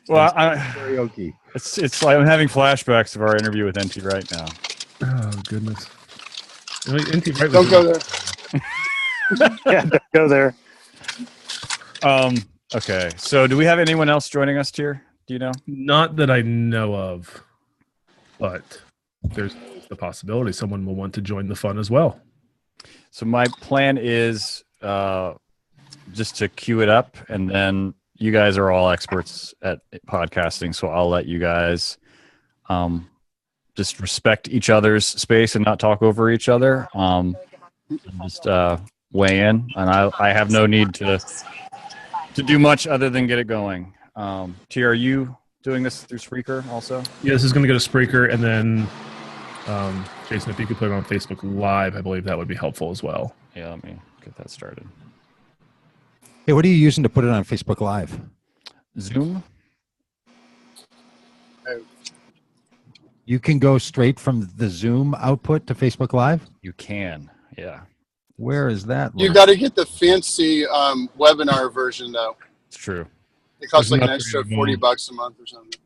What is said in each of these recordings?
Well, karaoke. It's like I'm having flashbacks of our interview with NT Wright now. Oh goodness! NT Wright Don't go there. Yeah, don't go there. Okay, so do we have anyone else joining us here? Do you know? Not that I know of, but there's the possibility someone will want to join the fun as well. So my plan is just to queue it up, and then you guys are all experts at podcasting, so I'll let you guys just respect each other's space and not talk over each other. Just weigh in, and I have no need to do much other than get it going. T, are you doing this through Spreaker also? Yeah, this is going to go to Spreaker, and then Jason, if you could put it on Facebook Live, I believe that would be helpful as well. Yeah, let me get that started. Hey, what are you using to put it on Facebook Live? Zoom? You can go straight from the Zoom output to Facebook Live? You can, yeah. Where is that? You got to get the fancy webinar version, though. It's true. It costs There's like an an extra upgrade $40 a month or something.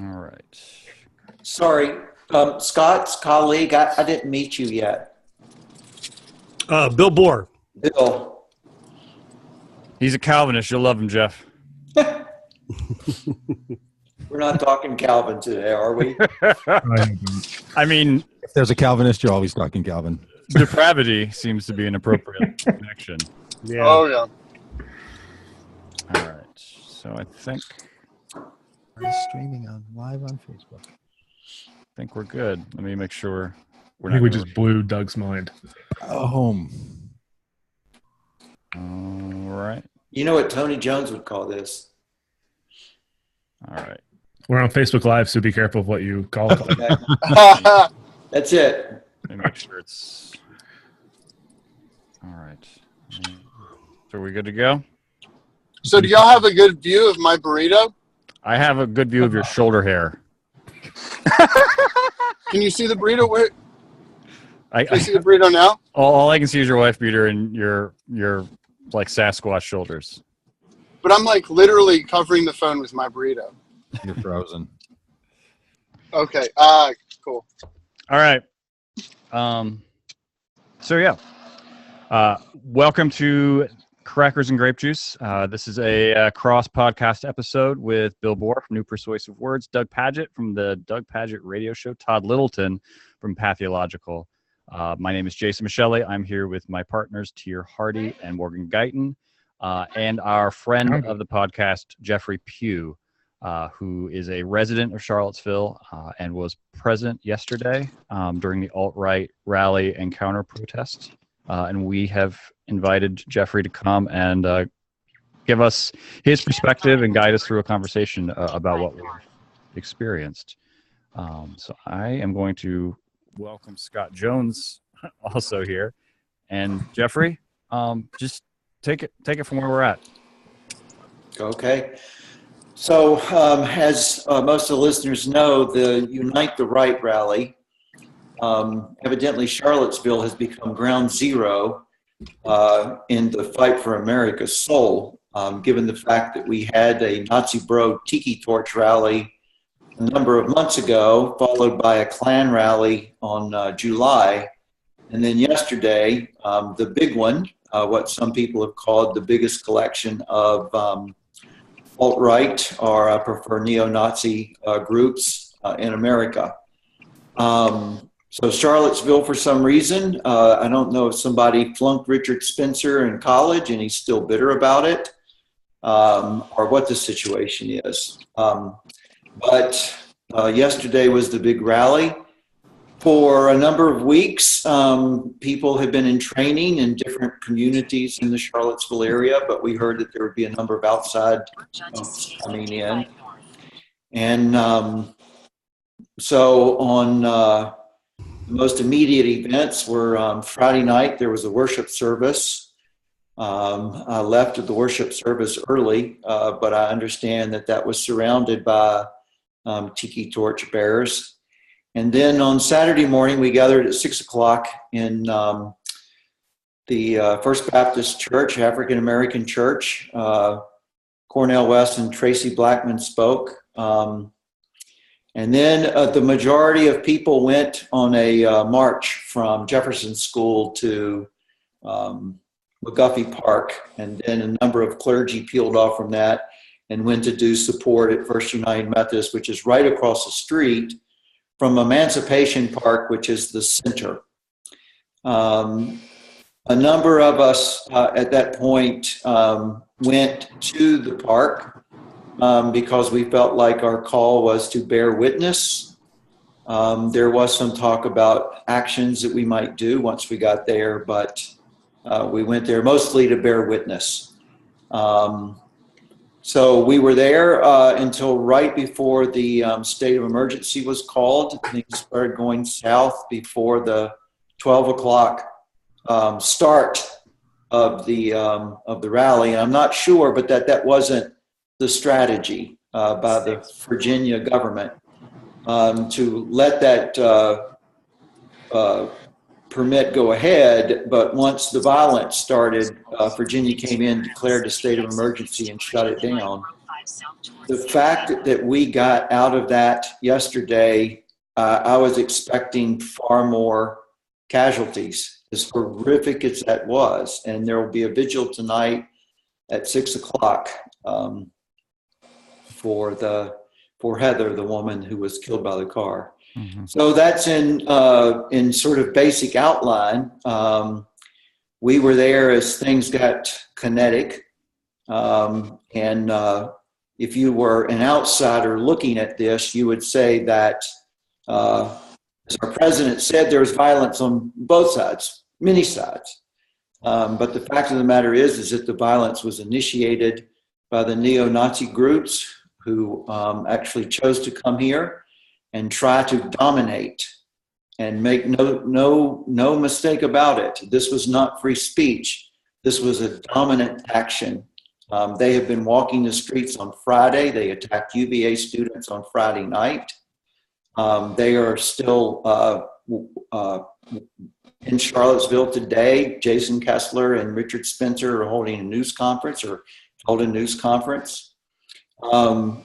All right. Sorry, Scott's colleague, I didn't meet you yet. Bill Borror. Bill. He's a Calvinist. You'll love him, Jeff. We're not talking Calvin today, are we? I mean, if there's a Calvinist, you're always talking Calvin. Depravity seems to be an appropriate connection. Yeah. Oh, yeah. All right. So I think Streaming live on Facebook. we're good. Let me make sure we're I think not. we just blew Doug's mind. Home. All right. You know what Tony Jones would call this? All right. We're on Facebook Live, so be careful of what you call it. Okay. That's it. Let me make sure it's. All right. So are we good to go? So do y'all have a good view of my burrito? I have a good view of your shoulder hair. Can you see the burrito? Where? I Can you see the burrito now? all I can see is your wife beater and your like Sasquatch shoulders. But I'm like literally covering the phone with my burrito. You're frozen. Okay. Cool. All right. So yeah. Welcome to Crackers and Grape Juice. This is a cross-podcast episode with Bill Borror from New Persuasive Words, Doug Padgett from the Doug Padgett Radio Show, Todd Littleton from Pathological. My name is Jason Michele. I'm here with my partners, Tier Hardy and Morgan Guyton, and our friend of the podcast, Jeffrey Pugh, who is a resident of Charlottesville and was present yesterday during the alt-right rally and counter-protest. And we have invited Jeffrey to come and give us his perspective and guide us through a conversation about what we've experienced. So I am going to welcome Scott Jones also here. And Jeffrey, just take it from where we're at. Okay. So as most of the listeners know, the Unite the Right rally, evidently Charlottesville has become ground zero in the fight for America's soul, given the fact that we had a Nazi Bro Tiki Torch rally a number of months ago, followed by a Klan rally on July. And then yesterday, the big one, what some people have called the biggest collection of alt-right, or I prefer neo-Nazi groups in America. So Charlottesville, for some reason, I don't know if somebody flunked Richard Spencer in college and he's still bitter about it, or what the situation is. But yesterday was the big rally. For a number of weeks, people have been in training in different communities in the Charlottesville area, but we heard that there would be a number of outside coming in. And so on the most immediate events were Friday night, there was a worship service. I left at the worship service early, but I understand that that was surrounded by tiki torch bearers. And then on Saturday morning, we gathered at 6 o'clock in the First Baptist Church, African American Church. Cornell West and Tracy Blackman spoke. And then the majority of people went on a march from Jefferson School to McGuffey Park, and then a number of clergy peeled off from that and went to do support at First United Methodist, which is right across the street from Emancipation Park, which is the center. A number of us at that point went to the park because we felt like our call was to bear witness. There was some talk about actions that we might do once we got there, but we went there mostly to bear witness. So we were there until right before the state of emergency was called. Things started going south before the 12 o'clock start of the rally. And I'm not sure, but that wasn't the strategy by the Virginia government to let that permit go ahead. But once the violence started, Virginia came in, declared a state of emergency, and shut it down. The fact that we got out of that yesterday, I was expecting far more casualties, as horrific as that was. And there will be a vigil tonight at 6 o'clock for Heather, the woman who was killed by the car. Mm-hmm. So that's in sort of basic outline. We were there as things got kinetic. And if you were an outsider looking at this, you would say that, as our president said, there was violence on both sides, many sides. But the fact of the matter is that the violence was initiated by the neo-Nazi groups who actually chose to come here and try to dominate. And make no mistake about it, this was not free speech. This was a dominant action. They have been walking the streets on Friday. They attacked UVA students on Friday night. They are still in Charlottesville today. Jason Kessler and Richard Spencer are holding a news conference, or held a news conference.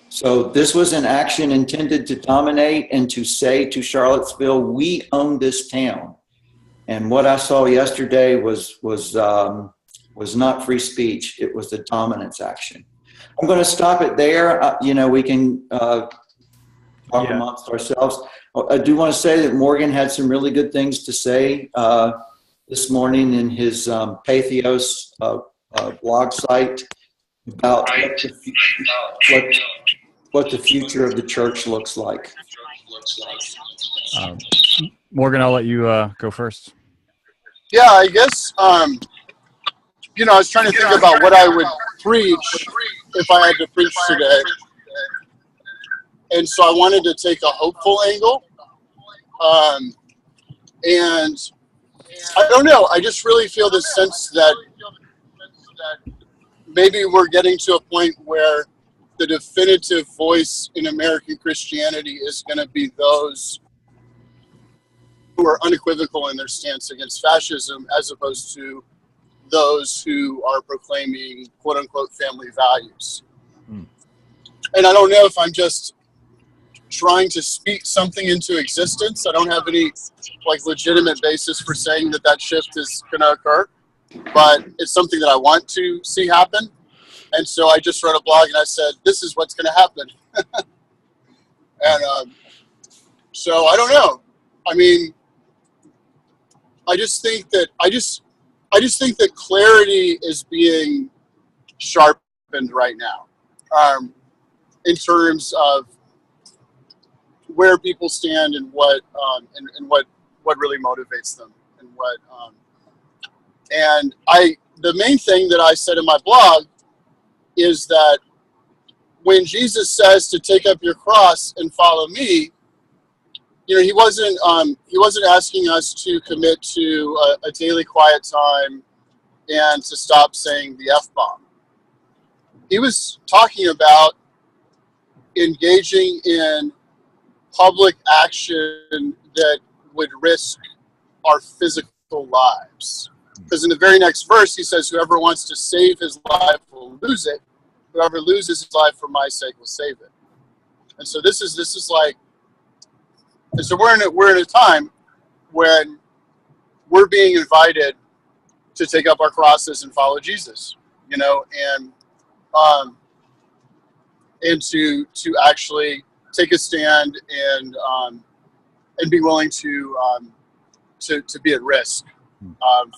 So this was an action intended to dominate and to say to Charlottesville, we own this town. And what I saw yesterday was not free speech. It was a dominance action. I'm going to stop it there. We can talk amongst ourselves. I do want to say that Morgan had some really good things to say this morning in his Pathos blog site about what the future of the church looks like. Morgan, I'll let you go first. Yeah, I guess, I was trying to think about what I would preach if I had to preach today. And so I wanted to take a hopeful angle. And I don't know, I just really feel this sense that maybe we're getting to a point where the definitive voice in American Christianity is going to be those who are unequivocal in their stance against fascism, as opposed to those who are proclaiming quote unquote family values. And I don't know if I'm just trying to speak something into existence. I don't have any legitimate basis for saying that shift is going to occur, but it's something that I want to see happen. And so I just wrote a blog and I said, this is what's going to happen. And so I don't know. I mean, I just think that clarity is being sharpened right now, in terms of where people stand and what really motivates them, and the main thing that I said in my blog is that when Jesus says to take up your cross and follow me, he wasn't asking us to commit to a daily quiet time and to stop saying the F-bomb. He was talking about engaging in public action that would risk our physical lives. Because in the very next verse, he says, whoever wants to save his life will lose it. Whoever loses his life for my sake will save it. And so this is like, and so we're in a time when we're being invited to take up our crosses and follow Jesus, you know, and to actually take a stand and be willing to be at risk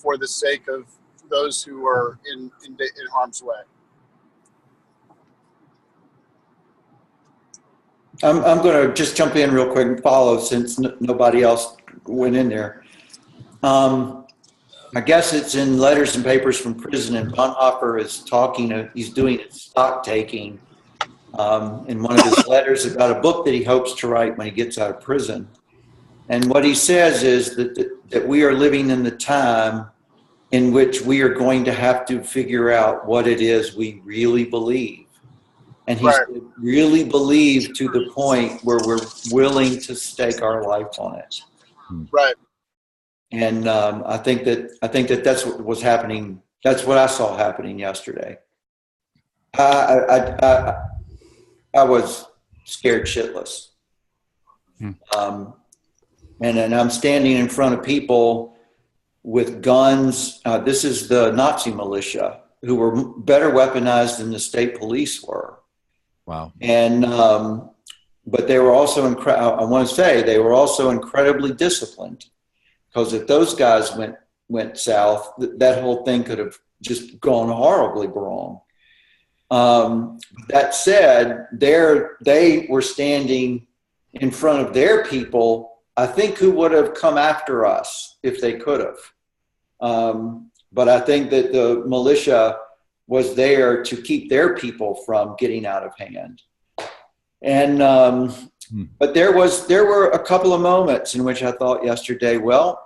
for the sake of those who are in harm's way. I'm going to just jump in real quick and follow since nobody else went in there. I guess it's in Letters and Papers from Prison, and Bonhoeffer is talking, he's doing stock taking in one of his letters about a book that he hopes to write when he gets out of prison. And what he says is that we are living in the time in which we are going to have to figure out what it is we really believe. And he's really believed to the point where we're willing to stake our life on it. Right. And I think that that's what was happening. That's what I saw happening yesterday. I was scared shitless. And then I'm standing in front of people with guns. This is the Nazi militia who were better weaponized than the state police were. Wow. And but they were also I want to say they were also incredibly disciplined, because if those guys went south, that whole thing could have just gone horribly wrong. That said, they were standing in front of their people, I think, who would have come after us if they could have. But I think that the militia was there to keep their people from getting out of hand. And but there were a couple of moments in which I thought yesterday, well,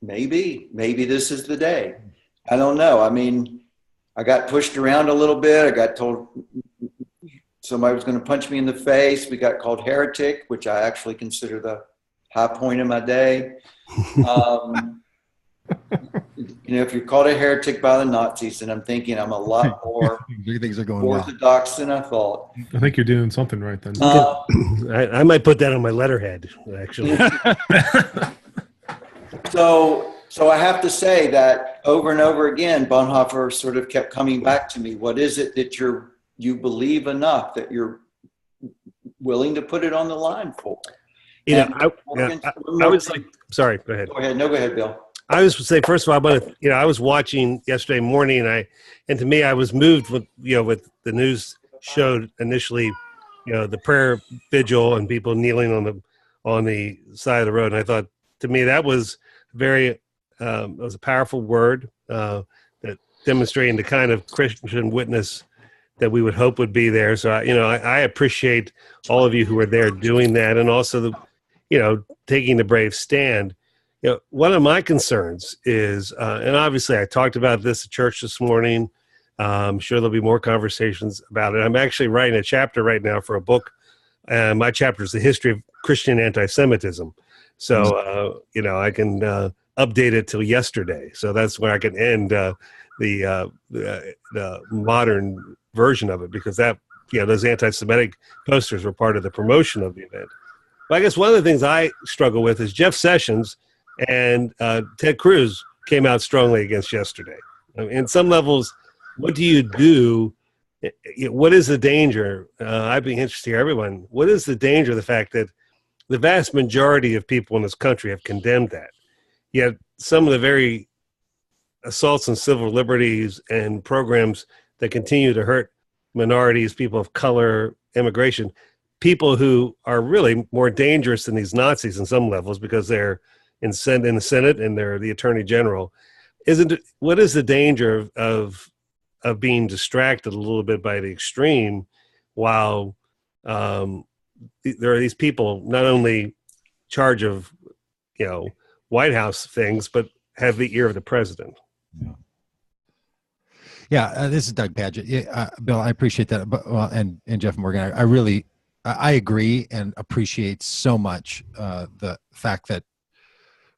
maybe this is the day. I don't know. I mean, I got pushed around a little bit. I got told somebody was going to punch me in the face. We got called heretic, which I actually consider the high point of my day. You know, if you're called a heretic by the Nazis, then I'm thinking I'm a lot more things are going orthodox than I thought. I think you're doing something right then. I might put that on my letterhead, actually. So I have to say that over and over again, Bonhoeffer sort of kept coming back to me. What is it that you believe enough that you're willing to put it on the line for? You know, I was like, sorry, go ahead. Go ahead. No, go ahead, Bill. I was to say, first of all, I was watching yesterday morning, and to me, I was moved with the news showed initially, the prayer vigil and people kneeling on the side of the road, and I thought, to me, that was it was a powerful word that demonstrating the kind of Christian witness that we would hope would be there. So I appreciate all of you who are there doing that, and also taking the brave stand. One of my concerns is, and obviously I talked about this at church this morning. I'm sure there'll be more conversations about it. I'm actually writing a chapter right now for a book. My chapter is the history of Christian anti-Semitism. So, I can update it till yesterday. So that's where I can end the modern version of it, because those anti-Semitic posters were part of the promotion of the event. But I guess one of the things I struggle with is Jeff Sessions and Ted Cruz came out strongly against yesterday. In some levels, what do you do? What is the danger? I'd be interested to hear everyone. What is the danger of the fact that the vast majority of people in this country have condemned that? Yet some of the very assaults on civil liberties and programs that continue to hurt minorities, people of color, immigration, people who are really more dangerous than these Nazis in some levels because they're in the Senate and they're the Attorney General. What is the danger of being distracted a little bit by the extreme while there are these people not only charge of White House things, but have the ear of the president? Yeah, this is Doug Padgett. Yeah, Bill, I appreciate that. But, and Jeff Morgan, I agree and appreciate so much the fact that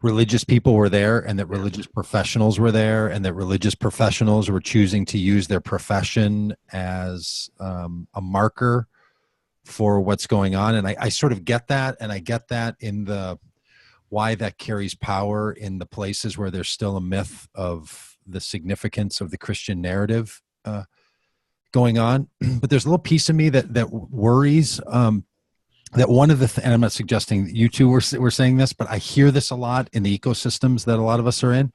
religious people were there, and that religious professionals were there, and that religious professionals were choosing to use their profession as a marker for what's going on. And I sort of get that, and I get that in the why that carries power in the places where there's still a myth of the significance of the Christian narrative going on. But there's a little piece of me that worries that one of the and I'm not suggesting that you two were saying this, but I hear this a lot in the ecosystems that a lot of us are in,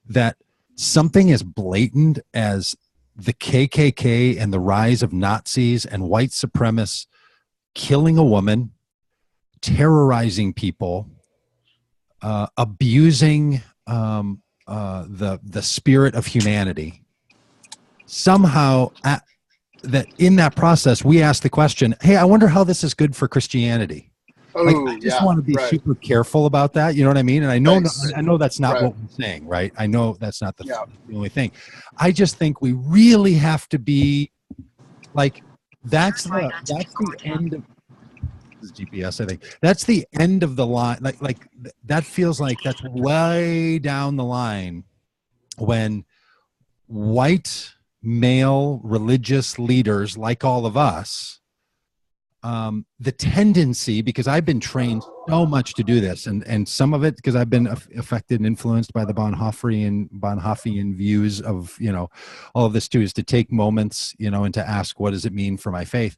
that something as blatant as the KKK and the rise of Nazis and white supremacists killing a woman, terrorizing people, abusing the spirit of humanity. Somehow, that in that process, we ask the question, hey, I wonder how this is good for Christianity. I just want to be super careful about that. You know what I mean? And I know that's not what we're saying, right? I know that's not the only thing. I just think we really have to be like, that's the end of this GPS, I think. That's the end of the line. Like that feels like that's way down the line when white male religious leaders like all of us, the tendency, because I've been trained so much to do this, and some of it because I've been affected and influenced by the Bonhoefferian views of, you know, all of this too, is to take moments, you know, and to ask, what does it mean for my faith?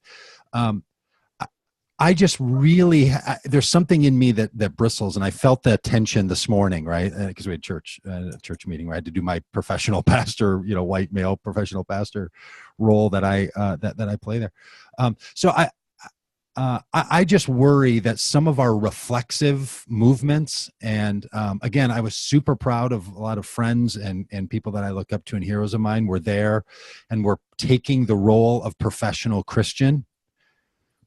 I just really, there's something in me that bristles, and I felt that tension this morning, right? Because we had a church meeting where I had to do my professional pastor, you know, white male professional pastor role that I play there. So I just worry that some of our reflexive movements, and again, I was super proud of a lot of friends and people that I look up to and heroes of mine were there and were taking the role of professional Christian.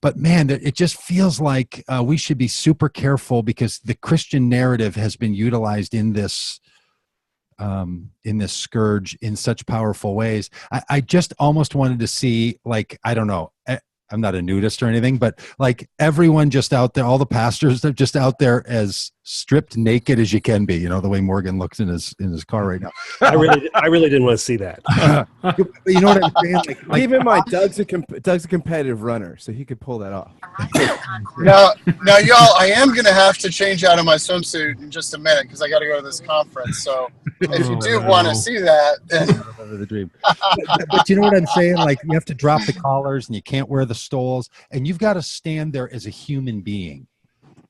But man, it just feels like we should be super careful, because the Christian narrative has been utilized in this scourge in such powerful ways. I just almost wanted to see, like, I don't know, I'm not a nudist or anything, but like everyone just out there, all the pastors are just out there as stripped naked as you can be. You know, the way Morgan looks in his car right now. I really didn't want to see that. You know what I'm saying? Like, keep in mind, Doug's a competitive runner, so he could pull that off. Now, y'all, I am going to have to change out of my swimsuit in just a minute because I got to go to this conference. So if you do want to see that, then... the dream. But you know what I'm saying? Like, you have to drop the collars and you can't wear the stoles, and you've got to stand there as a human being.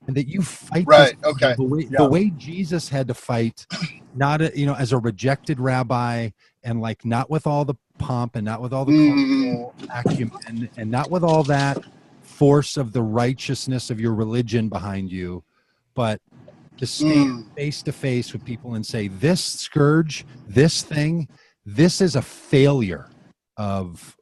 And that you fight the way Jesus had to fight, not as a rejected rabbi, and like not with all the pomp and not with all the cultural acumen and not with all that force of the righteousness of your religion behind you, but to stand face to face with people and say, this scourge, this thing, this is a failure of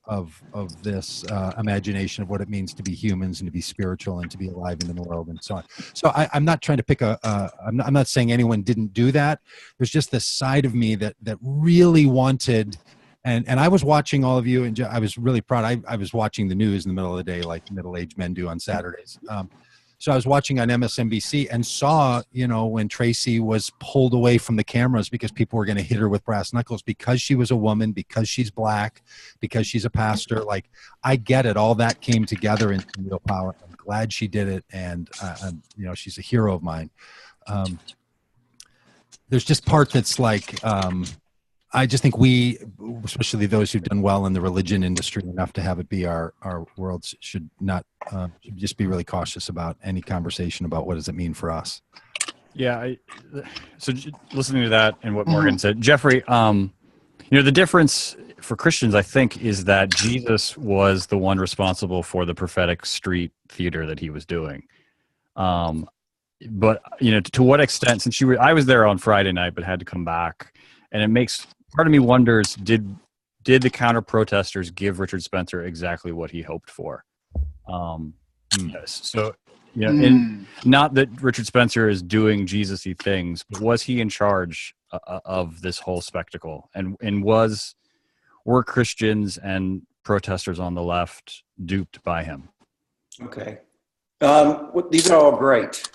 this imagination of what it means to be humans and to be spiritual and to be alive in the world and so on. So I'm not trying to pick I'm not saying anyone didn't do that. There's just this side of me that really wanted, and I was watching all of you, and I was really proud. I was watching the news in the middle of the day, like middle-aged men do on Saturdays. So I was watching on MSNBC and saw, when Tracy was pulled away from the cameras because people were going to hit her with brass knuckles because she was a woman, because she's black, because she's a pastor. Like, I get it. All that came together in real power. I'm glad she did it. And, she's a hero of mine. There's just part that's like, I just think we, especially those who've done well in the religion industry enough to have it be our worlds, should not should just be really cautious about any conversation about what does it mean for us. Yeah. So listening to that and what Morgan said, Jeffrey, the difference for Christians, I think, is that Jesus was the one responsible for the prophetic street theater that he was doing. But to what extent, since I was there on Friday night, but had to come back, and it makes part of me wonders, did the counter protesters give Richard Spencer exactly what he hoped for? Yes. So, and not that Richard Spencer is doing Jesus-y things, but was he in charge of this whole spectacle? And were Christians and protesters on the left duped by him? Okay. These are all great.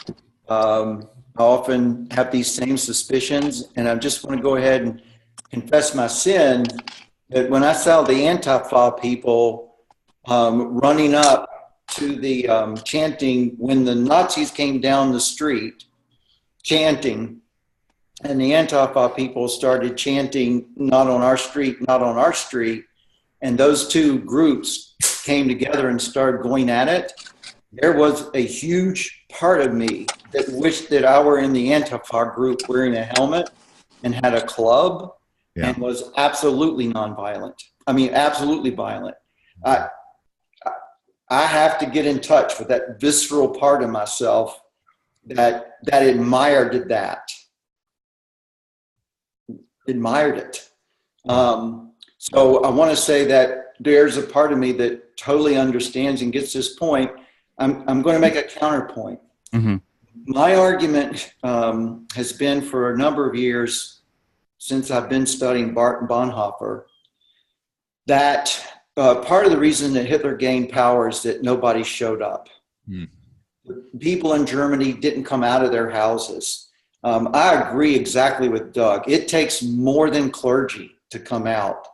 I often have these same suspicions, and I just want to go ahead and confess my sin that when I saw the Antifa people running up to the chanting when the Nazis came down the street, chanting, and the Antifa people started chanting, not on our street, not on our street, and those two groups came together and started going at it, there was a huge part of me that wished that I were in the Antifa group wearing a helmet and had a club and was absolutely nonviolent. I mean, absolutely violent. I have to get in touch with that visceral part of myself that admired that. Admired it. So I want to say that there's a part of me that totally understands and gets this point. I'm going to make a counterpoint. Mm-hmm. My argument has been for a number of years since I've been studying Barton Bonhoeffer that part of the reason that Hitler gained power is that nobody showed up. Mm. People in Germany didn't come out of their houses. I agree exactly with Doug. It takes more than clergy to come out,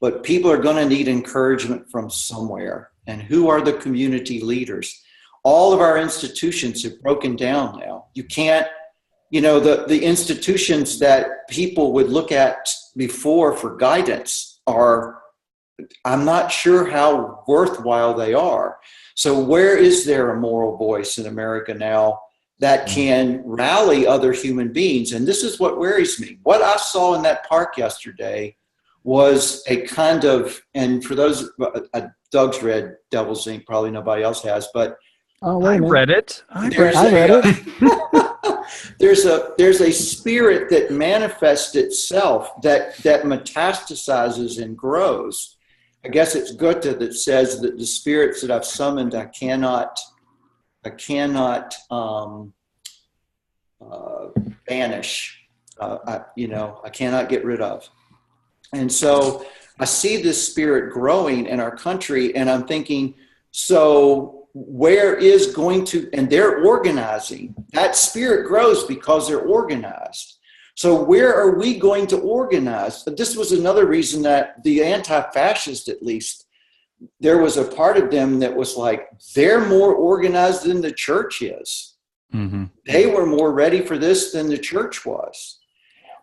but people are going to need encouragement from somewhere. And who are the community leaders? All of our institutions have broken down now. You can't, the institutions that people would look at before for guidance are, I'm not sure how worthwhile they are. So where is there a moral voice in America now that can rally other human beings? And this is what worries me. What I saw in that park yesterday was a kind of, and for those, Doug's read Devil's Inc., probably nobody else has, but I read it. I read it. There's a spirit that manifests itself that metastasizes and grows. I guess it's Goethe that says that the spirits that I've summoned, I cannot banish. I cannot get rid of. And so I see this spirit growing in our country, and I'm thinking, so where is going to, and they're organizing. That spirit grows because they're organized. So where are we going to organize? This was another reason that the anti-fascists, at least, there was a part of them that was like, they're more organized than the church is. Mm-hmm. They were more ready for this than the church was.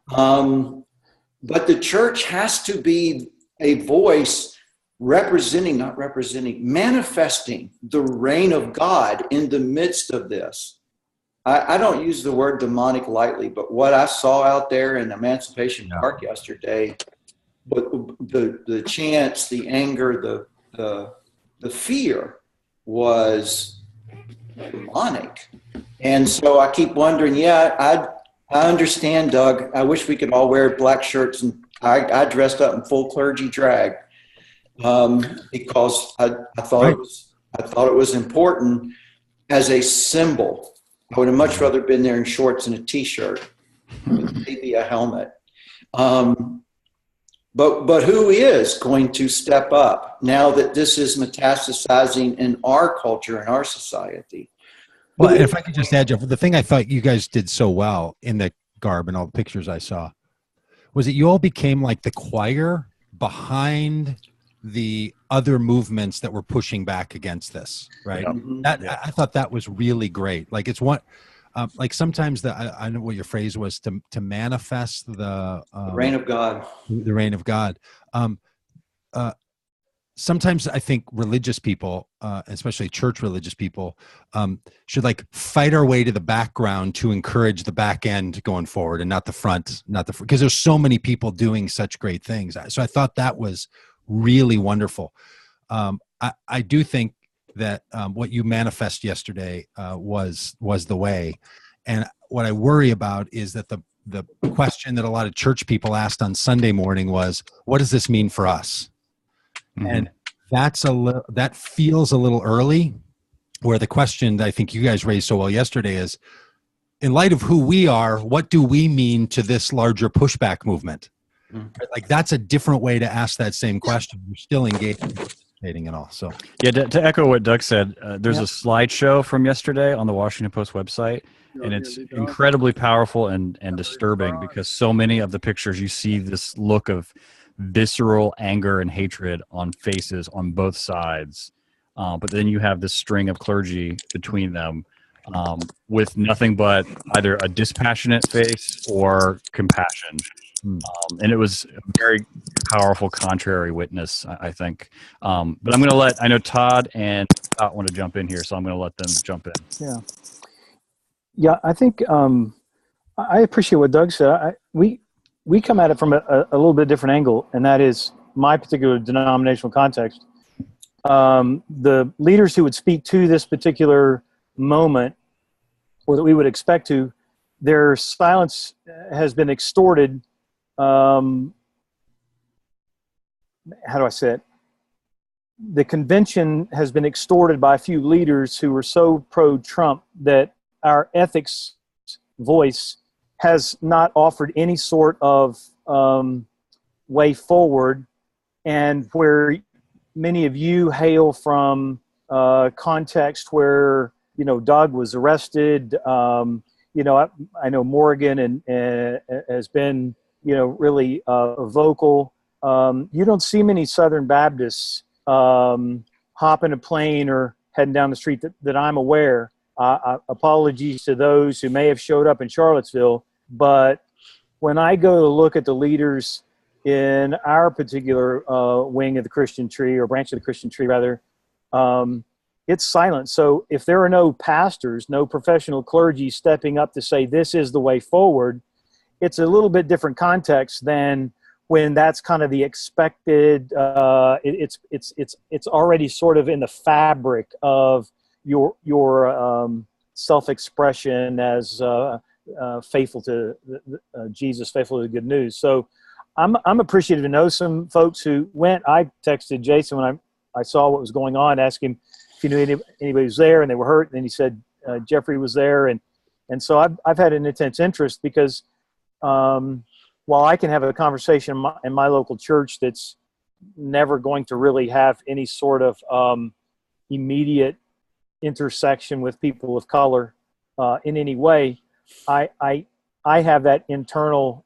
But the church has to be a voice manifesting the reign of God in the midst of this. I don't use the word demonic lightly, but what I saw out there in Emancipation Park yesterday, but the chants, the anger, the fear was demonic. And so I keep wondering, I understand, Doug. I wish we could all wear black shirts, and I dressed up in full clergy drag because I thought it was important as a symbol. I would have much rather been there in shorts and a T-shirt, maybe a helmet. But who is going to step up now that this is metastasizing in our culture, in our society? Well, if I could just add, Jeff, the thing I thought you guys did so well in the garb and all the pictures I saw was that you all became like the choir behind the other movements that were pushing back against this, right? Yeah. I thought that was really great. Like it's one, like sometimes I know what your phrase was, to manifest the reign of God. The reign of God. Sometimes I think religious people, especially church religious people, should like fight our way to the background to encourage the back end going forward and not the front, because there's so many people doing such great things. So I thought that was really wonderful. I do think that what you manifest yesterday was the way. And what I worry about is that the question that a lot of church people asked on Sunday morning was, what does this mean for us? Mm-hmm. And that feels a little early, where the question that I think you guys raised so well yesterday is, in light of who we are, what do we mean to this larger pushback movement? Mm-hmm. Like that's a different way to ask that same question. You're still engaged in participating and all. So yeah, to echo what Doug said, there's a slideshow from yesterday on the Washington Post website, and it's incredibly powerful and disturbing because so many of the pictures you see this look of visceral anger and hatred on faces on both sides, but then you have this string of clergy between them with nothing but either a dispassionate face or compassion. And it was a very powerful contrary witness, I think. But I'm going to I know Todd and Scott want to jump in here, so I'm going to let them jump in. Yeah, I think I appreciate what Doug said. We come at it from a little bit different angle, and that is my particular denominational context. The leaders who would speak to this particular moment, or that we would expect to, their silence has been extorted. How do I say it? The convention has been extorted by a few leaders who were so pro-Trump that our ethics voice has not offered any sort of way forward. And where many of you hail from context where, Doug was arrested, I know Morgan and has been, really vocal. You don't see many Southern Baptists hopping a plane or heading down the street that I'm aware. Apologies to those who may have showed up in Charlottesville, but when I go to look at the leaders in our particular wing of the Christian tree, or branch of the Christian tree rather, it's silent. So if there are no pastors, no professional clergy stepping up to say this is the way forward, it's a little bit different context than when that's kind of the expected. It's already sort of in the fabric of your self-expression as faithful to Jesus, faithful to the good news. So I'm appreciative to know some folks who went. I texted Jason when I saw what was going on, asked him if he knew anybody was there, and they were hurt. And then he said Jeffrey was there, and so I've had an intense interest because while I can have a conversation in my local church that's never going to really have any sort of immediate intersection with people of color in any way, I have that internal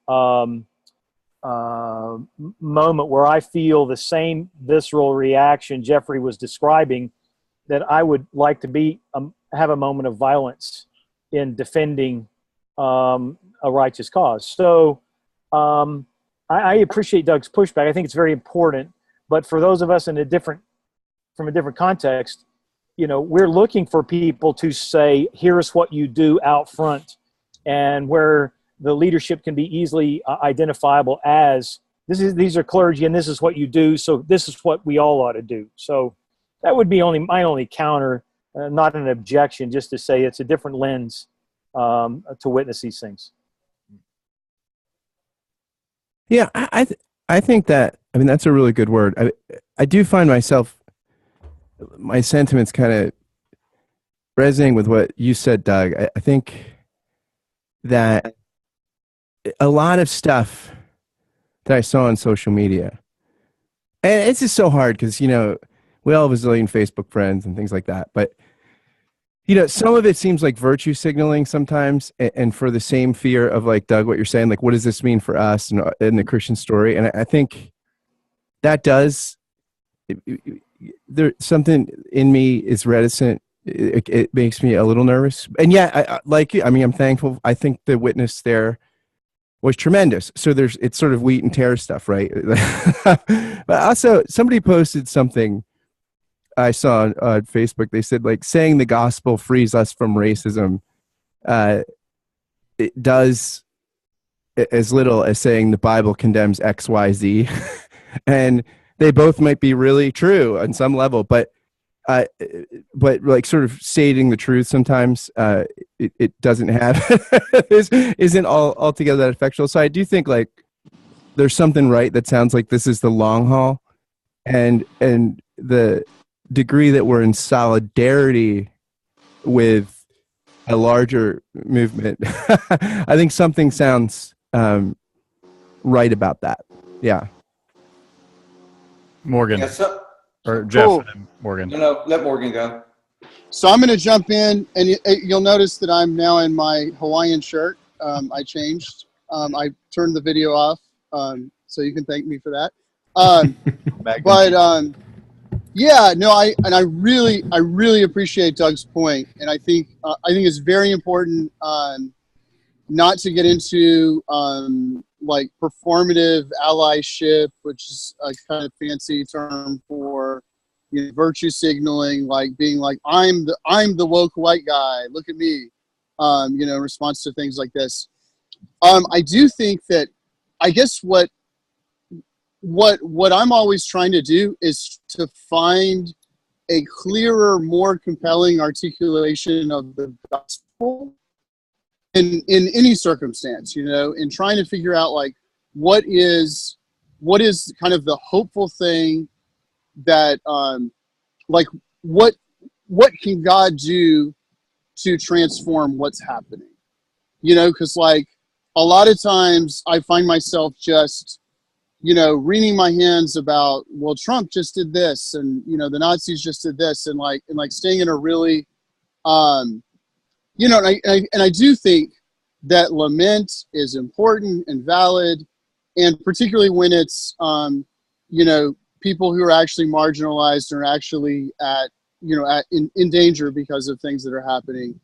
moment where I feel the same visceral reaction Jeffrey was describing, that I would like to have a moment of violence in defending a righteous cause. So I appreciate Doug's pushback. I think it's very important. But for those of us from a different context, we're looking for people to say, here's what you do out front, and where the leadership can be easily identifiable as these are clergy and this is what you do, so this is what we all ought to do. So that would be my only counter, not an objection, just to say it's a different lens to witness these things. Yeah, I think that's a really good word. I do find my sentiments kind of resonating with what you said, Doug. I think that a lot of stuff that I saw on social media, and it's just so hard because, we all have a zillion Facebook friends and things like that. But, some of it seems like virtue signaling sometimes, and for the same fear of, like, Doug, what you're saying, like, what does this mean for us in the Christian story? And I think that does, there something in me is reticent. It makes me a little nervous. And yeah, I'm thankful. I think the witness there was tremendous. So it's sort of wheat and tare stuff, right? But also somebody posted something I saw on Facebook. They said, like, saying the gospel frees us from racism, it does as little as saying the Bible condemns X, Y, Z. And they both might be really true on some level, but like sort of stating the truth sometimes it doesn't have isn't altogether that effectual. So I do think, like, there's something right that sounds like this is the long haul, and the degree that we're in solidarity with a larger movement. I think something sounds right about that. Yeah. Morgan. Yeah, Or Jeff, Cool. and Morgan. No, let Morgan go. So I'm going to jump in, and you'll notice that I'm now in my Hawaiian shirt. I changed. I turned the video off, so you can thank me for that. But yeah, no, I really appreciate Doug's point, and I think it's very important not to get into like performative allyship, which is a kind of fancy term for virtue signaling, like being like I'm the woke white guy. Look at me, in response to things like this. I do think that I guess what I'm always trying to do is to find a clearer, more compelling articulation of the gospel in any circumstance, in trying to figure out like what is kind of the hopeful thing that like what can God do to transform what's happening, because like a lot of times I find myself just wringing my hands about, well, Trump just did this, and the Nazis just did this, and staying in a really and I do think that lament is important and valid, and particularly when it's people who are actually marginalized or actually in danger because of things that are happening.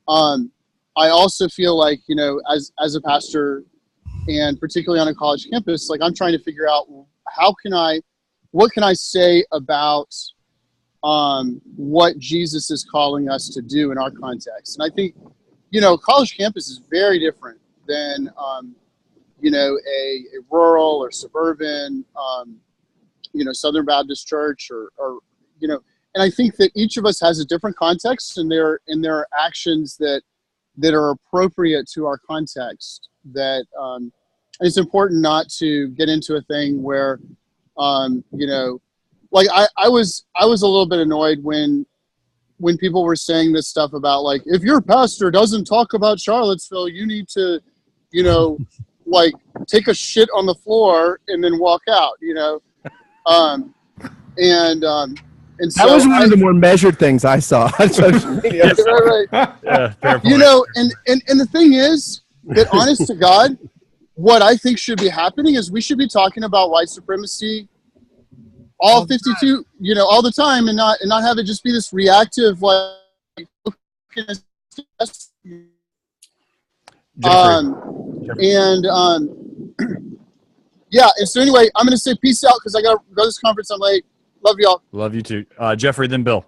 I also feel like as a pastor, and particularly on a college campus, like I'm trying to figure out what can I say about what Jesus is calling us to do in our context. And I think college campus is very different than a rural or suburban Southern Baptist church or and I think that each of us has a different context, and there are actions that are appropriate to our context. That it's important not to get into a thing where like I was a little bit annoyed when people were saying this stuff about like, if your pastor doesn't talk about Charlottesville, you need to like take a shit on the floor and then walk out, and so that was one of the more measured things I saw on social media. right. Yeah, fair point. And the thing is that, honest to God, what I think should be happening is we should be talking about white supremacy all 52, all the time, and not have it just be this reactive like. Yeah, and so anyway, I'm gonna say peace out because I gotta go to this conference. I'm late. Love y'all. Love you too, Jeffrey. Then Bill.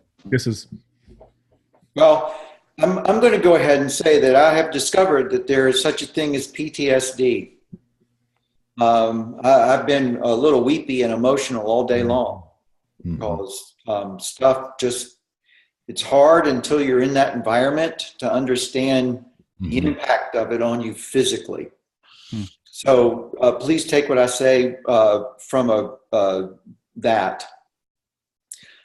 Well, I'm going to go ahead and say that I have discovered that there is such a thing as PTSD. I've been a little weepy and emotional all day long because stuff just, it's hard until you're in that environment to understand the impact of it on you physically. So please take what I say from that.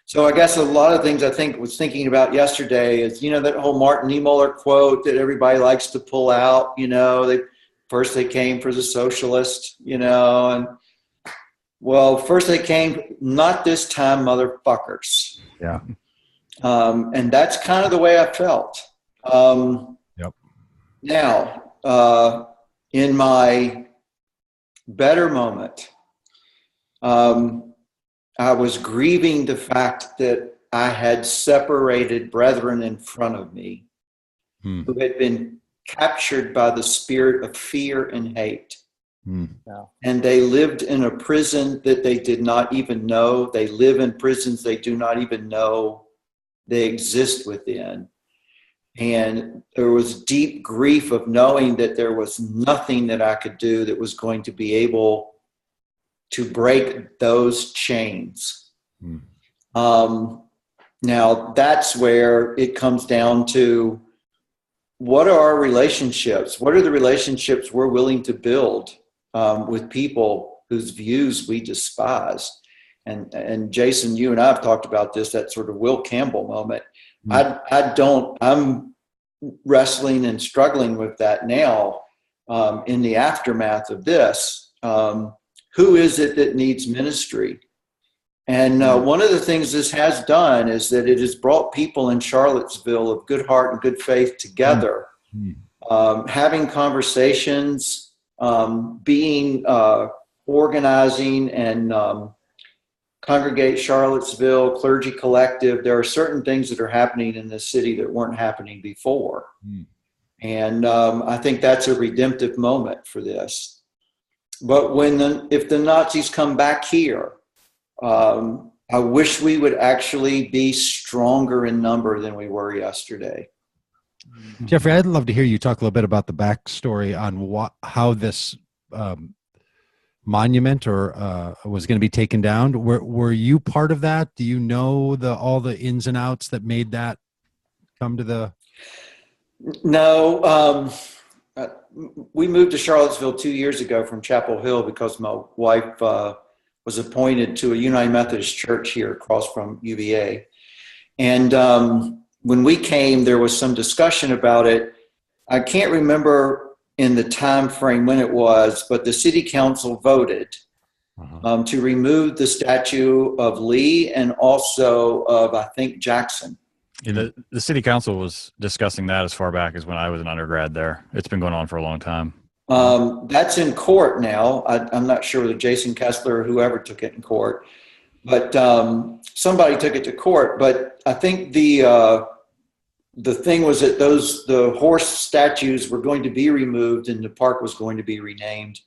So I guess a lot of things I was thinking about yesterday is, that whole Martin Niemöller quote that everybody likes to pull out, first they came for the socialist, and well, first they came, not this time, motherfuckers. Yeah. And that's kind of the way I felt. Yep. Now, in my better moment, I was grieving the fact that I had separated brethren in front of me who had been captured by the spirit of fear and hate. And they lived in a prison that they did not even know. They live in prisons they do not even know they exist within. And there was deep grief of knowing that there was nothing that I could do that was going to be able to break those chains. Now that's where it comes down to, what are our relationships? What are the relationships we're willing to build with people whose views we despise? And Jason, you and I have talked about this, that sort of Will Campbell moment. I'm wrestling and struggling with that now in the aftermath of this. Who is it that needs ministry? And one of the things this has done is that it has brought people in Charlottesville of good heart and good faith together, having conversations, being organizing and Congregate Charlottesville, Clergy Collective. There are certain things that are happening in this city that weren't happening before. And I think that's a redemptive moment for this. But if the Nazis come back here, I wish we would actually be stronger in number than we were yesterday. Jeffrey, I'd love to hear you talk a little bit about the backstory on how this monument was going to be taken down. Were you part of that? Do you know all the ins and outs that made that come to the? No, we moved to Charlottesville 2 years ago from Chapel Hill because my wife was appointed to a United Methodist church here across from UVA. And when we came, there was some discussion about it. I can't remember in the time frame when it was, but the city council voted to remove the statue of Lee and also of, I think, Jackson. Yeah, the city council was discussing that as far back as when I was an undergrad there. It's been going on for a long time. That's in court now. I'm not sure whether Jason Kessler or whoever took it in court, but somebody took it to court. But I think the thing was that the horse statues were going to be removed and the park was going to be renamed.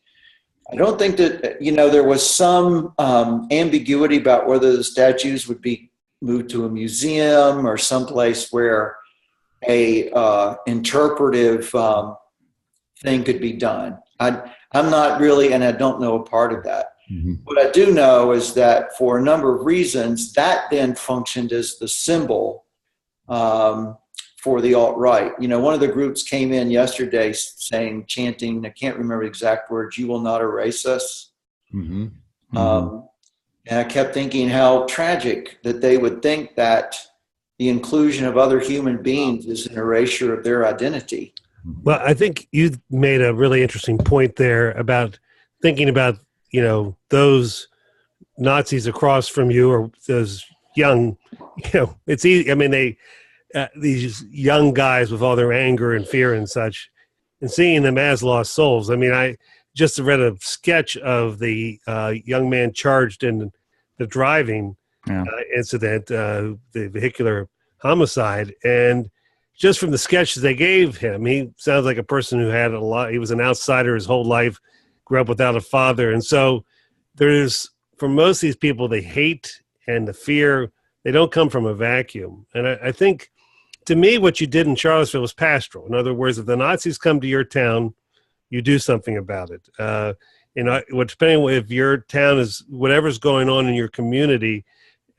I don't think that, there was some ambiguity about whether the statues would be moved to a museum or someplace where a interpretive thing could be done. I'm not really, and I don't know a part of that. What I do know is that for a number of reasons, that then functioned as the symbol for the alt-right. One of the groups came in yesterday chanting, I can't remember the exact words, "You will not erase us." And I kept thinking how tragic that they would think that the inclusion of other human beings is an erasure of their identity. Well, I think you made a really interesting point there about thinking about, those Nazis across from you or those young, it's easy. I mean, these young guys with all their anger and fear and such, and seeing them as lost souls. I mean, I just read a sketch of the young man charged in the driving incident, the vehicular homicide. And just from the sketches they gave him, he sounds like a person who had he was an outsider his whole life, grew up without a father. And so for most of these people, the hate and the fear, they don't come from a vacuum. And I think, to me, what you did in Charlottesville was pastoral. In other words, if the Nazis come to your town, you do something about it. Depending on if your town is, whatever's going on in your community,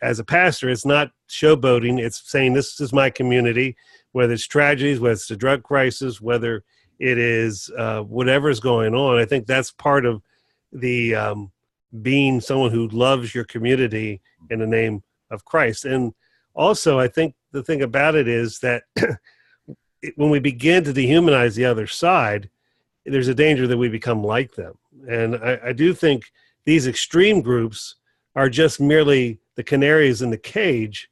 as a pastor, it's not showboating. It's saying, this is my community, whether it's tragedies, whether it's the drug crisis, whether it is whatever is going on. I think that's part of the being someone who loves your community in the name of Christ. And also, I think the thing about it is that when we begin to dehumanize the other side, there's a danger that we become like them. And I do think these extreme groups are just merely the canaries in the cage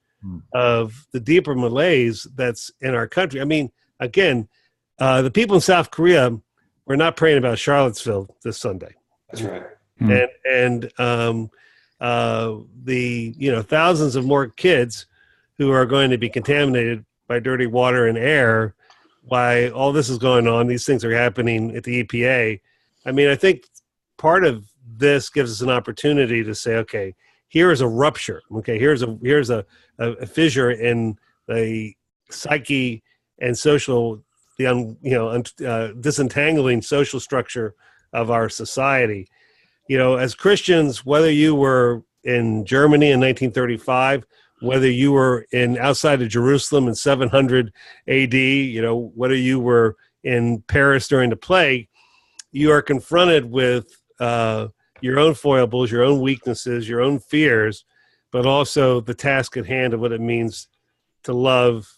of the deeper malaise that's in our country. I mean, again, the people in South Korea were not praying about Charlottesville this Sunday. That's right. And the thousands of more kids who are going to be contaminated by dirty water and air while all this is going on, these things are happening at the EPA. I mean, I think part of this gives us an opportunity to say, okay, here is a rupture. Okay, here's a fissure in the psyche and social, disentangling social structure of our society. As Christians, whether you were in Germany in 1935, whether you were outside of Jerusalem in 700 AD, whether you were in Paris during the plague, you are confronted with your own foibles, your own weaknesses, your own fears, but also the task at hand of what it means to love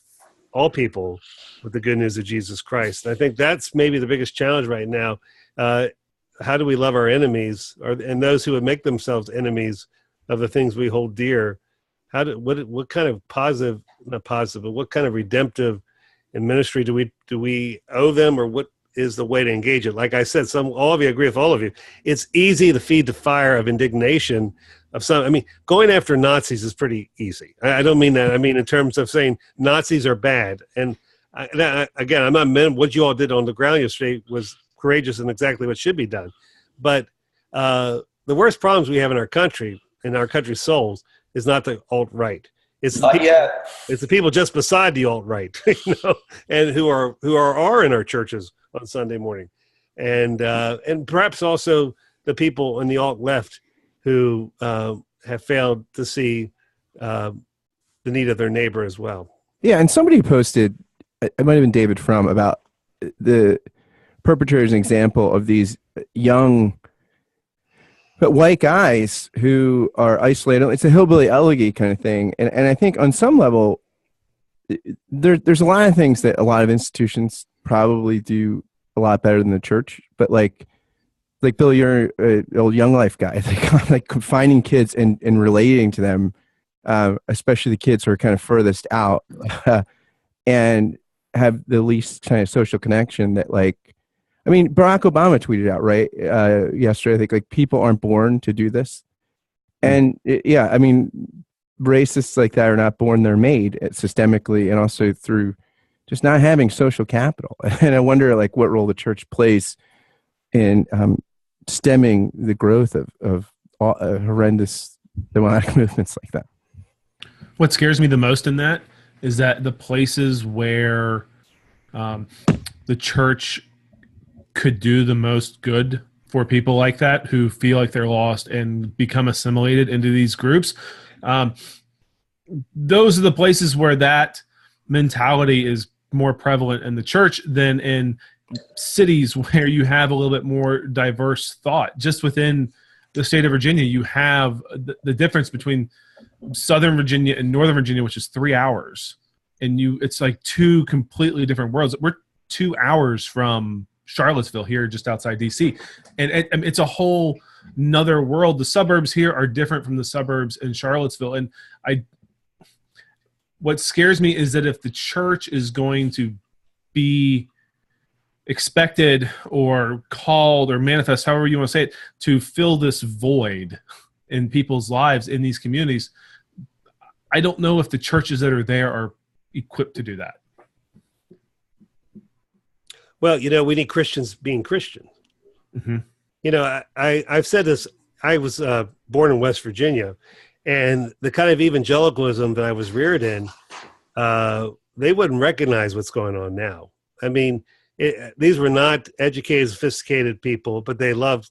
all people with the good news of Jesus Christ. And I think that's maybe the biggest challenge right now. How do we love our enemies and those who would make themselves enemies of the things we hold dear, what kind of positive, not positive, but what kind of redemptive in ministry do we owe them, or what is the way to engage it? Like I said, all of you, agree with all of you. It's easy to feed the fire of indignation of some. I mean, going after Nazis is pretty easy. I don't mean that. I mean in terms of saying Nazis are bad. And again, I'm not meant what you all did on the ground yesterday was courageous and exactly what should be done. But the worst problems we have in our country, in our country's souls, is not the alt-right. It's the people just beside the alt-right, and who are in our churches on Sunday morning, and perhaps also the people in the alt-left who have failed to see the need of their neighbor as well. Yeah, and somebody posted, it might have been David Frum, about the perpetrators an example of these young but white guys who are isolated. It's a hillbilly elegy kind of thing. And I think on some level, there's a lot of things that a lot of institutions probably do a lot better than the church. But like Bill, you're an old Young Life guy, like finding kids and relating to them, especially the kids who are kind of furthest out and have the least kind of social connection that I mean, Barack Obama tweeted out, right, yesterday, I think, like, people aren't born to do this. And, I mean, racists like that are not born, they're made systemically and also through just not having social capital. And I wonder, like, what role the church plays in stemming the growth of horrendous demonic movements like that. What scares me the most in that is that the places where the church could do the most good for people like that who feel like they're lost and become assimilated into these groups. Those are the places where that mentality is more prevalent in the church than in cities where you have a little bit more diverse thought. Just within the state of Virginia, you have the difference between Southern Virginia and Northern Virginia, which is 3 hours. And it's like two completely different worlds. We're 2 hours from Charlottesville here just outside DC, and it's a whole another world. The suburbs here are different from the suburbs in Charlottesville, and what scares me is that if the church is going to be expected or called or manifest, however you want to say it, to fill this void in people's lives in these communities, I don't know if the churches that are there are equipped to do that. Well, we need Christians being Christian. Mm-hmm. I've said this. I was born in West Virginia, and the kind of evangelicalism that I was reared in, they wouldn't recognize what's going on now. I mean, these were not educated, sophisticated people, but they loved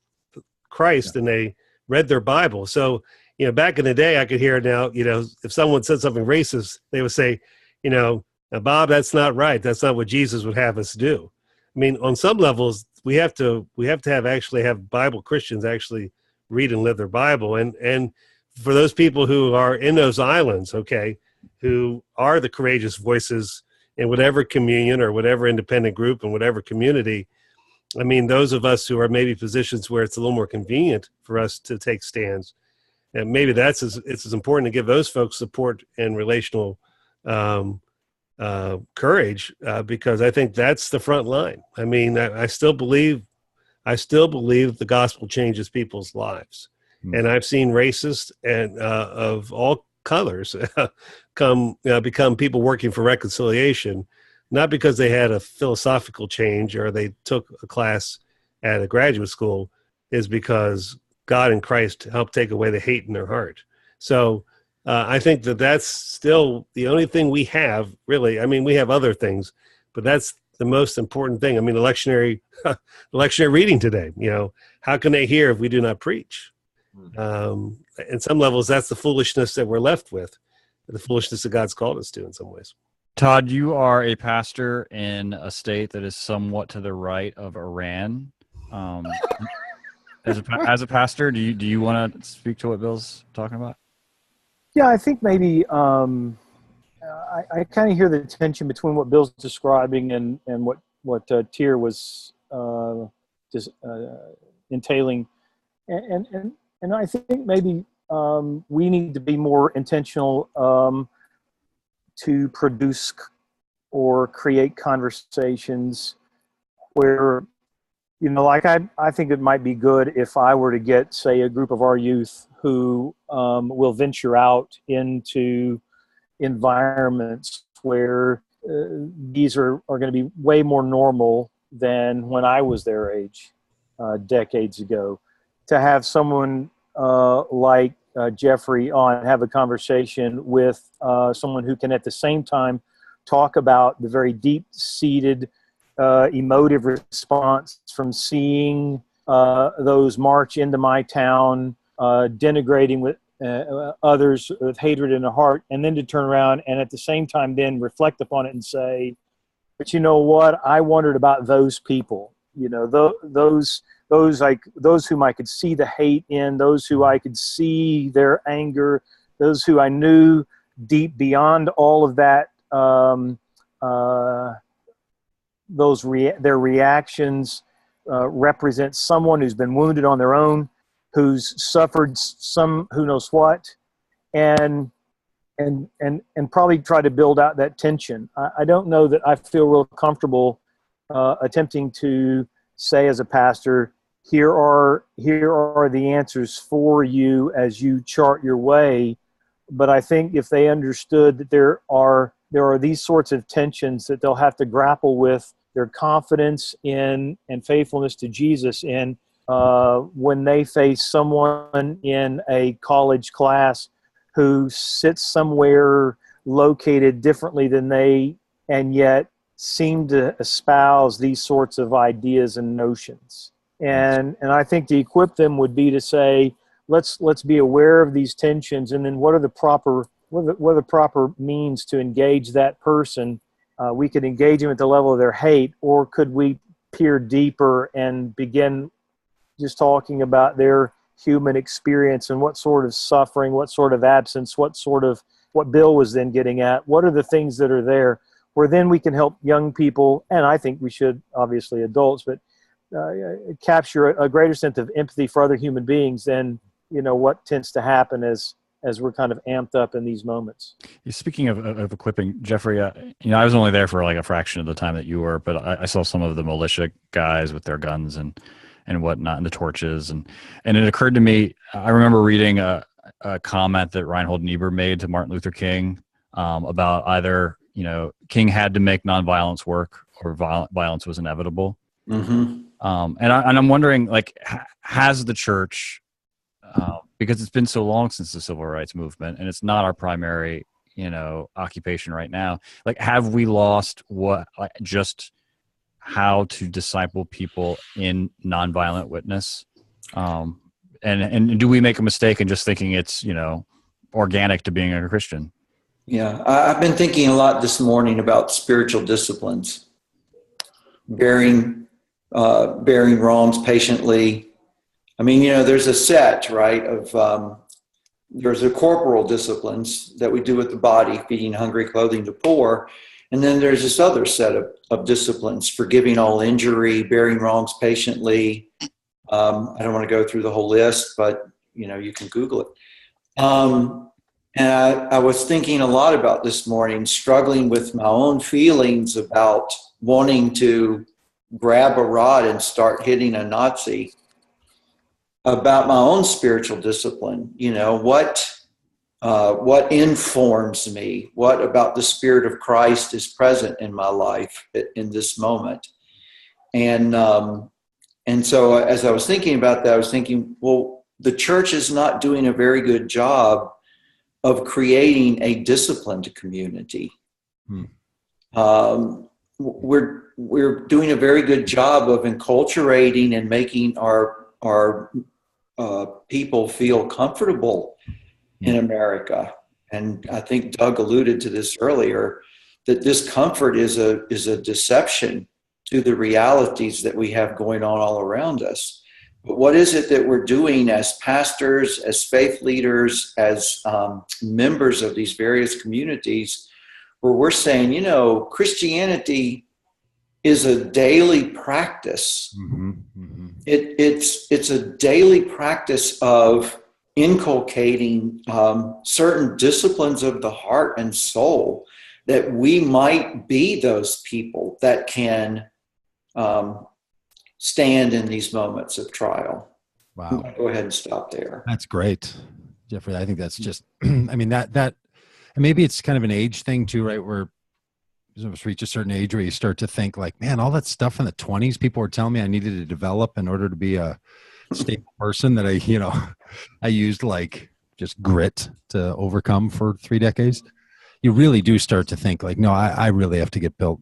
Christ and they read their Bible. So, back in the day, I could hear now, if someone said something racist, they would say, Bob, that's not right. That's not what Jesus would have us do. I mean, on some levels, we have to have Bible Christians actually read and live their Bible. And for those people who are in those islands, who are the courageous voices in whatever communion or whatever independent group and whatever community, I mean, those of us who are maybe positions where it's a little more convenient for us to take stands, and maybe it's as important to give those folks support and relational courage, because I think that's the front line. I mean, I still believe the gospel changes people's lives, and I've seen racists and of all colors become people working for reconciliation, not because they had a philosophical change or they took a class at a graduate school, is because God and Christ helped take away the hate in their heart. So I think that's still the only thing we have, really. I mean, we have other things, but that's the most important thing. I mean, lectionary reading today, how can they hear if we do not preach? In some levels, that's the foolishness that we're left with, the foolishness that God's called us to in some ways. Todd, you are a pastor in a state that is somewhat to the right of Iran. As a pastor, do you want to speak to what Bill's talking about? Yeah, I think maybe I kind of hear the tension between what Bill's describing and what Tier was just entailing, and I think maybe we need to be more intentional to produce or create conversations where, like I think it might be good if I were to get, say, a group of our youth who will venture out into environments where these are going to be way more normal than when I was their age decades ago. To have someone like Jeffrey on, have a conversation with someone who can at the same time talk about the very deep-seated emotive response from seeing those march into my town, denigrating with others with hatred in the heart, and then to turn around and at the same time then reflect upon it and say, but you know what, I wondered about those people, those whom I could see the hate in, those who I could see their anger, those who I knew deep beyond all of that, their reactions represent someone who's been wounded on their own, who's suffered some who knows what, and probably try to build out that tension. I don't know that I feel real comfortable attempting to say as a pastor, here are the answers for you as you chart your way. But I think if they understood that there are these sorts of tensions that they'll have to grapple with, their confidence in and faithfulness to Jesus in, when they face someone in a college class who sits somewhere located differently than they, and yet seem to espouse these sorts of ideas and notions. And I think to equip them would be to say, let's be aware of these tensions, and then what are the proper means to engage that person. We could engage them at the level of their hate, or could we peer deeper and begin just talking about their human experience and what sort of suffering, what sort of absence, what Bill was then getting at, what are the things that are there, where then we can help young people, and I think we should, obviously adults, but capture a greater sense of empathy for other human beings than what tends to happen as we're kind of amped up in these moments. Speaking of equipping, Jeffrey, I was only there for like a fraction of the time that you were, but I saw some of the militia guys with their guns and whatnot, and the torches, and it occurred to me, I remember reading a comment that Reinhold Niebuhr made to Martin Luther King about either King had to make nonviolence work or violence was inevitable. Mm-hmm. And I'm wondering, like, has the church, because it's been so long since the civil rights movement, and it's not our primary, occupation right now, like, have we lost just how to disciple people in nonviolent witness? And do we make a mistake in just thinking it's, organic to being a Christian? Yeah, I've been thinking a lot this morning about spiritual disciplines, bearing wrongs patiently. I mean, there's a set, right, of there's the corporal disciplines that we do with the body, feeding hungry, clothing the poor. And then there's this other set of disciplines, forgiving all injury, bearing wrongs patiently. I don't want to go through the whole list, but, you can Google it. And I was thinking a lot about this morning, struggling with my own feelings about wanting to grab a rod and start hitting a Nazi, about my own spiritual discipline. What informs me? What about the Spirit of Christ is present in my life in this moment? And so as I was thinking about that, I was thinking, well, the church is not doing a very good job of creating a disciplined community. We're doing a very good job of enculturating and making our people feel comfortable in America. And I think Doug alluded to this earlier, that this comfort is a deception to the realities that we have going on all around us. But what is it that we're doing as pastors, as faith leaders, as members of these various communities, where we're saying, Christianity is a daily practice. Mm-hmm. Mm-hmm. It's a daily practice of inculcating certain disciplines of the heart and soul, that we might be those people that can stand in these moments of trial. Wow. Go ahead and stop there. That's great, Jeffrey. I think that's just, I mean, that, and maybe it's kind of an age thing too, right? Where some of us reach a certain age where you start to think like, man, all that stuff in the 20s, people were telling me I needed to develop in order to be a stable person, that I used like just grit to overcome for 3 decades. You really do start to think like, no, I really have to get built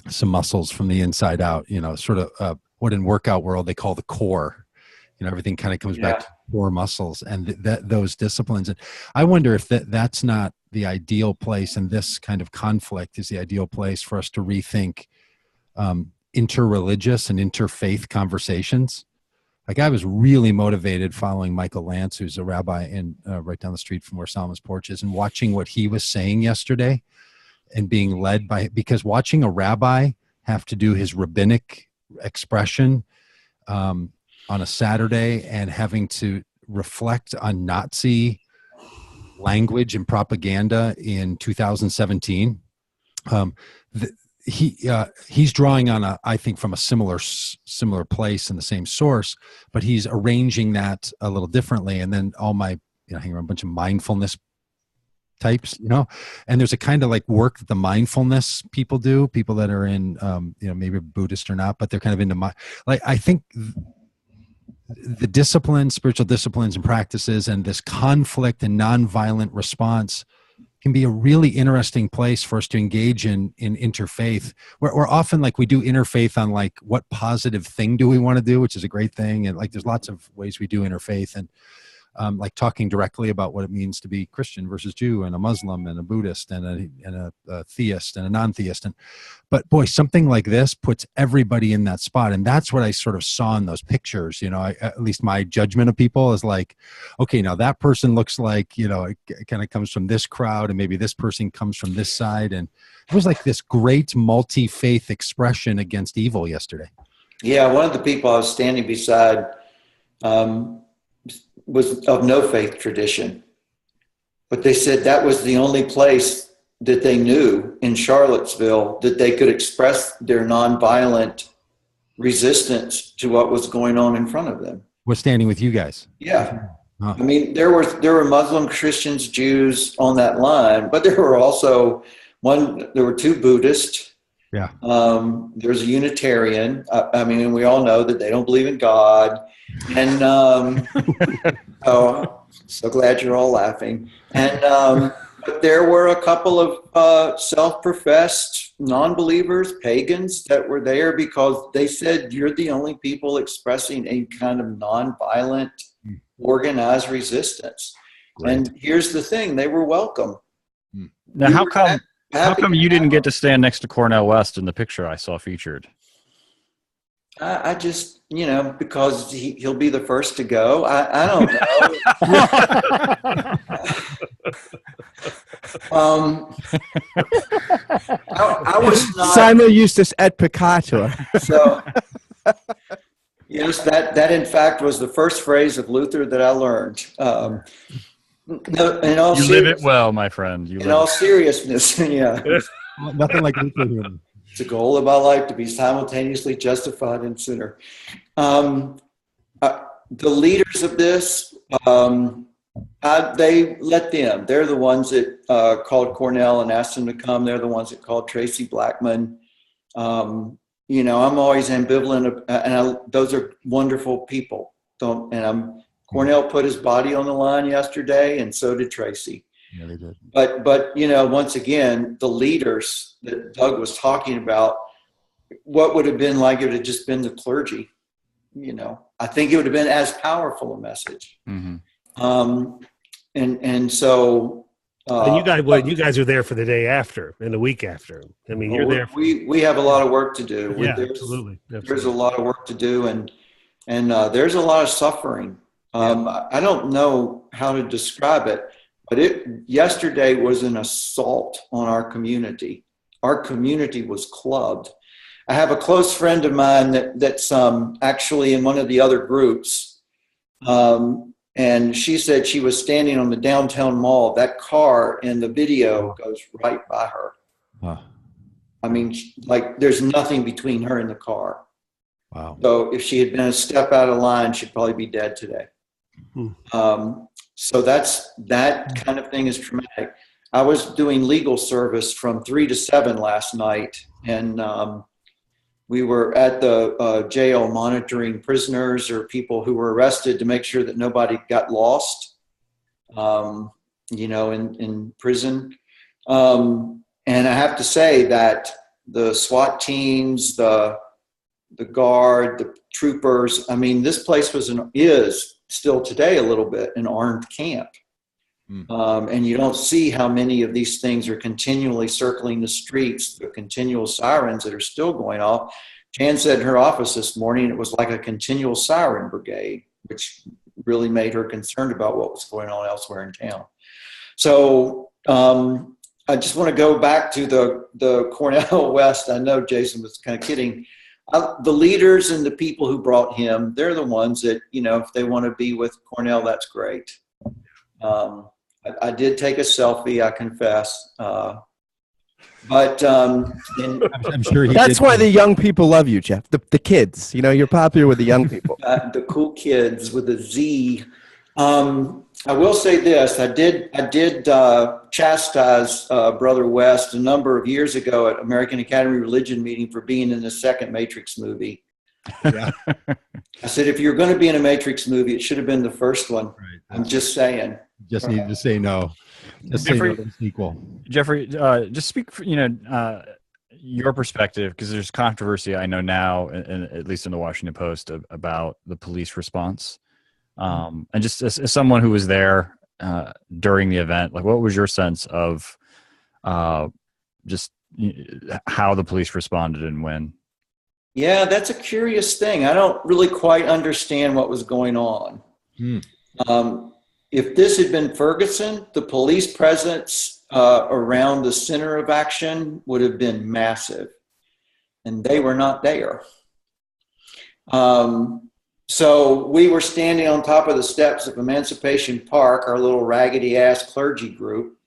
some muscles from the inside out, sort of what in workout world they call the core. Everything kind of comes back to core muscles and those disciplines. And I wonder if that's not the ideal place, and this kind of conflict is the ideal place for us to rethink interreligious and interfaith conversations. Like, I was really motivated following Michael Lance, who's a rabbi in right down the street from where Solomon's Porch is, and watching what he was saying yesterday and being led by, because watching a rabbi have to do his rabbinic expression on a Saturday and having to reflect on Nazi language and propaganda in 2017, he's drawing on I think from a similar place in the same source, but he's arranging that a little differently. And then all my, hang around a bunch of mindfulness types, and there's a kind of like work that the mindfulness people do, people that are in, maybe Buddhist or not, but they're kind of into I think the disciplines, spiritual disciplines and practices, and this conflict and nonviolent response can be a really interesting place for us to engage in interfaith. We're often like, we do interfaith on like, what positive thing do we want to do, which is a great thing. And like, there's lots of ways we do interfaith, and like talking directly about what it means to be Christian versus Jew, and a Muslim and a Buddhist and a theist and a non-theist. But boy, something like this puts everybody in that spot. And that's what I sort of saw in those pictures. At least my judgment of people is like, okay, now that person looks like, it kind of comes from this crowd, and maybe this person comes from this side. And it was like this great multi-faith expression against evil yesterday. Yeah, one of the people I was standing beside was of no faith tradition, but they said that was the only place that they knew in Charlottesville that they could express their nonviolent resistance to what was going on in front of them. Was standing with you guys. Yeah. Huh. I mean, there were Muslim, Christians, Jews on that line, but there were also there were 2 Buddhists. Yeah. There's a Unitarian. I mean, we all know that they don't believe in God. And so glad you're all laughing. And but there were a couple of self-professed non-believers, pagans, that were there because they said, you're the only people expressing a kind of non-violent, organized resistance. Great. And here's the thing, they were welcome. Now, how come you didn't get to stand next to Cornel West in the picture I saw featured? I just, because he'll be the first to go. I don't know. I was not. Simul Justus et peccator. So, yes, that in fact was the first phrase of Luther that I learned. No, you live it well, my friend. In all seriousness, yeah. Nothing like Luther. It's a goal of my life to be simultaneously justified and sinner. The leaders of this, they let them. They're the ones that called Cornell and asked him to come. They're the ones that called Tracy Blackman. I'm always ambivalent, and those are wonderful people. Cornell put his body on the line yesterday, and so did Tracy. Yeah, they did. But once again, the leaders that Doug was talking about, what would have been like if it had just been the clergy? I think it would have been as powerful a message. Mm-hmm. And so. And you guys are there for the day after and the week after. I mean, you're there. We have a lot of work to do. Yeah, absolutely. There's a lot of work to do, and there's a lot of suffering. I don't know how to describe it. But yesterday was an assault on our community. Our community was clubbed. I have a close friend of mine that's actually in one of the other groups. And she said she was standing on the downtown mall. That car in the video goes right by her. Huh. I mean, like there's nothing between her and the car. Wow. So if she had been a step out of line, she'd probably be dead today. So that kind of thing is traumatic. I was doing legal service from 3 to 7 last night, and we were at the jail monitoring prisoners or people who were arrested to make sure that nobody got lost, in prison. And I have to say that the SWAT teams, the guard, the troopers, I mean, this place is still today a little bit an armed camp. And you don't see how many of these things are continually circling the streets, the continual sirens that are still going off. Jan said in her office this morning it was like a continual siren brigade, which really made her concerned about what was going on elsewhere in town. So I just want to go back to the Cornell West. I know Jason was kind of kidding. The leaders and the people who brought him, they're the ones that, if they want to be with Cornell, that's great. I did take a selfie, I confess. But I'm sure that's why the young people love you, Jeff. The kids, you're popular with the young people. The cool kids with a Z. I will say this: I did chastise Brother West a number of years ago at American Academy of Religion meeting for being in the second Matrix movie. Yeah. I said, if you're going to be in a Matrix movie, it should have been the first one. Right. I'm just saying. Just needed to say no. Just Jeffrey, say no to the sequel. Jeffrey, just speak for your perspective, because there's controversy I know now, at least in the Washington Post, about the police response. And just as someone who was there during the event, like, what was your sense of just how the police responded and when? Yeah, that's a curious thing. I don't really quite understand what was going on. If this had been Ferguson, the police presence around the center of action would have been massive, and they were not there. So we were standing on top of the steps of Emancipation Park, our little raggedy-ass clergy group,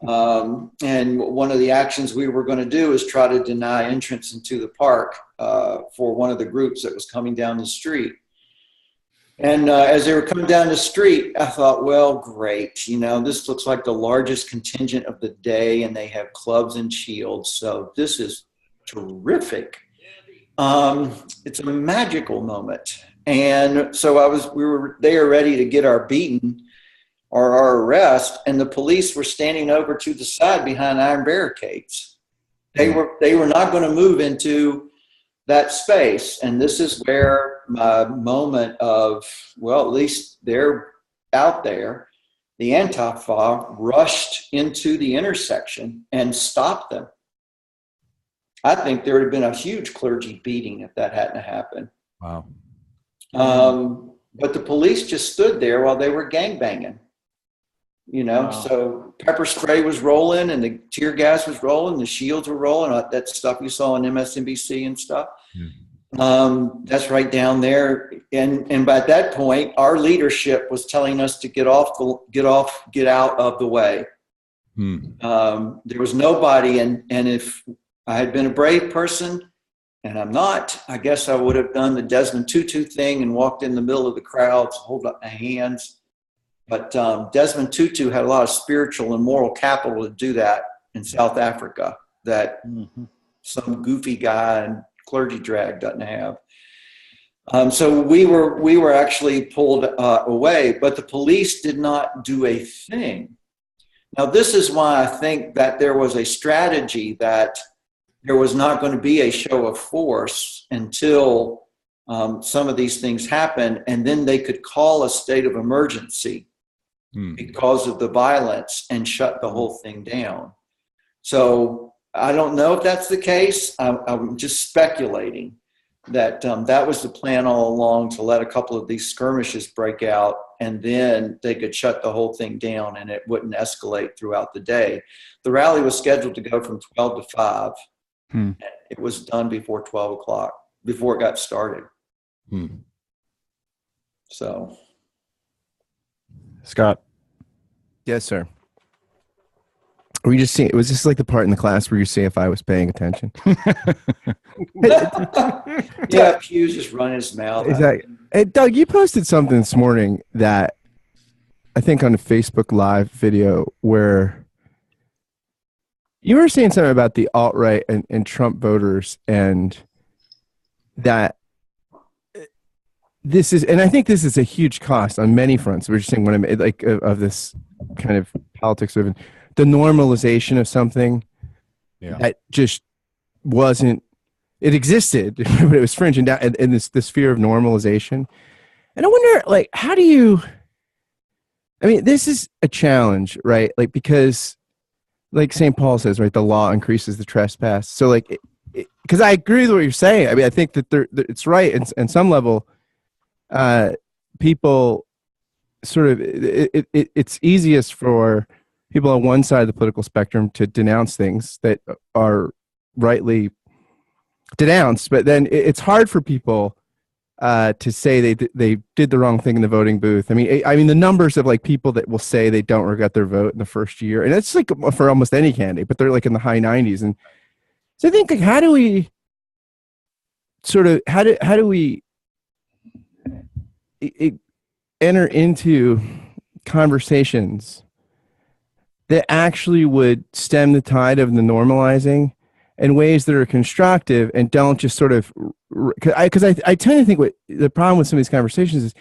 and one of the actions we were going to do is try to deny entrance into the park for one of the groups that was coming down the street. And as they were coming down the street, I thought, well, great. This looks like the largest contingent of the day, and they have clubs and shields. So this is terrific. It's a magical moment. And so we were there ready to get our beating or our arrest, and the police were standing over to the side behind iron barricades. They were not going to move into that space. And this is where my moment of, well, at least they're out there. The Antifa rushed into the intersection and stopped them. I think there would have been a huge clergy beating if that hadn't happened. Wow. But the police just stood there while they were gangbanging. Wow. So pepper spray was rolling and the tear gas was rolling, the shields were rolling, that stuff you saw on MSNBC and stuff. That's right down there. And by that point, our leadership was telling us to get out of the way. There was nobody. And if I had been a brave person, and I'm not, I guess I would have done the Desmond Tutu thing and walked in the middle of the crowd to hold up my hands. But Desmond Tutu had a lot of spiritual and moral capital to do that in South Africa that some goofy guy and clergy drag doesn't have. So we were actually pulled away, but the police did not do a thing. Now, this is why I think that there was a strategy that there was not going to be a show of force until some of these things happen, and then they could call a state of emergency because of the violence and shut the whole thing down. So I don't know if that's the case. I'm just speculating that that was the plan all along, to let a couple of these skirmishes break out, and then they could shut the whole thing down and it wouldn't escalate throughout the day. The rally was scheduled to go from 12 to 5. It was done before 12 o'clock, before it got started. So Scott. Yes, sir. Were you just seeing? Was this like the part in the class where you see if I was paying attention? Yeah, Pugh's just running his mouth. Exactly. Hey, Doug, you posted something this morning that I think on a Facebook Live video where you were saying something about the alt-right and Trump voters, and that this is, and I think this is a huge cost on many fronts. We're just saying when I'm like of this kind of politics of the normalization of something that just wasn't. It existed, but it was fringe and down, and this fear of normalization. And I wonder, like, how do you? I mean, this is a challenge, right? Like, because, like St. Paul says, right, the law increases the trespass. So, like, because I agree with what you're saying. I mean, I think that it's right, and some level, people sort of it's easiest for people on one side of the political spectrum to denounce things that are rightly denounced, but then it's hard for people to say they did the wrong thing in the voting booth. I mean, the numbers of like people that will say they don't regret their vote in the first year, and it's like for almost any candidate, but they're like in the high 90s. And so I think, like, how do we enter into conversations that actually would stem the tide of the normalizing in ways that are constructive and don't just sort of, because I tend to think what the problem with some of these conversations is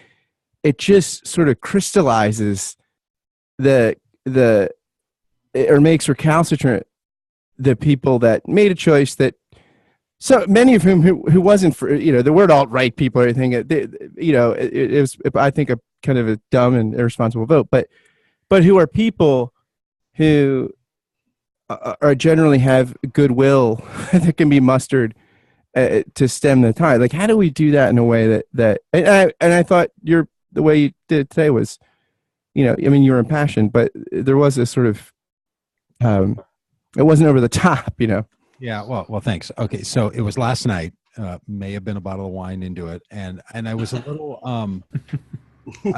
it just sort of crystallizes or makes recalcitrant the people that made a choice that, so many of whom who wasn't for, the word alt-right people or anything, it was, I think, a kind of a dumb and irresponsible vote, but who are people who are generally have goodwill that can be mustered to stem the tide. Like, how do we do that in a way that and I thought the way you did it today was, I mean, you were impassioned, but there was a sort of, it wasn't over the top, Yeah, well, thanks. Okay, so it was last night. May have been a bottle of wine into it, and I was a little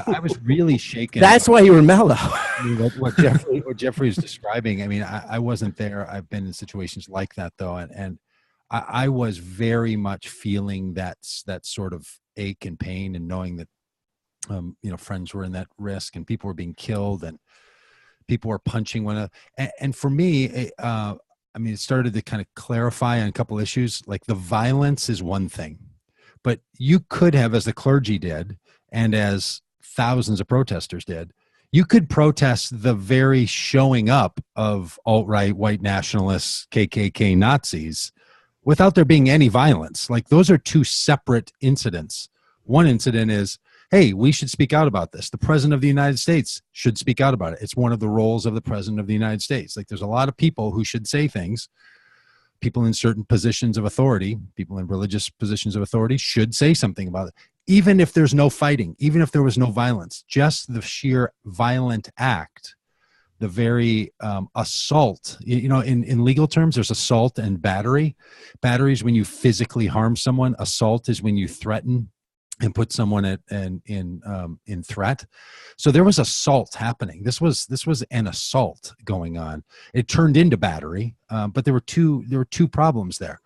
I was really shaken. That's why you were mellow. I mean, what Jeffrey is describing. I mean, I wasn't there. I've been in situations like that though, and I was very much feeling that sort of ache and pain, and knowing that friends were in that risk, and people were being killed, and people were punching one another. And for me, I mean, it started to kind of clarify on a couple issues. Like, the violence is one thing, but you could have, as the clergy did, and as thousands of protesters did, you could protest the very showing up of alt-right, white nationalists, KKK Nazis without there being any violence. Like, those are two separate incidents. One incident is, hey, we should speak out about this. The president of the United States should speak out about it. It's one of the roles of the president of the United States. Like, there's a lot of people who should say things. People in certain positions of authority, people in religious positions of authority should say something about it. Even if there's no fighting, even if there was no violence, just the sheer violent act, the very assault, in legal terms, there's assault and battery. Battery is when you physically harm someone. Assault is when you threaten and put someone in threat. So there was assault happening. This was an assault going on. It turned into battery, but there were two problems there.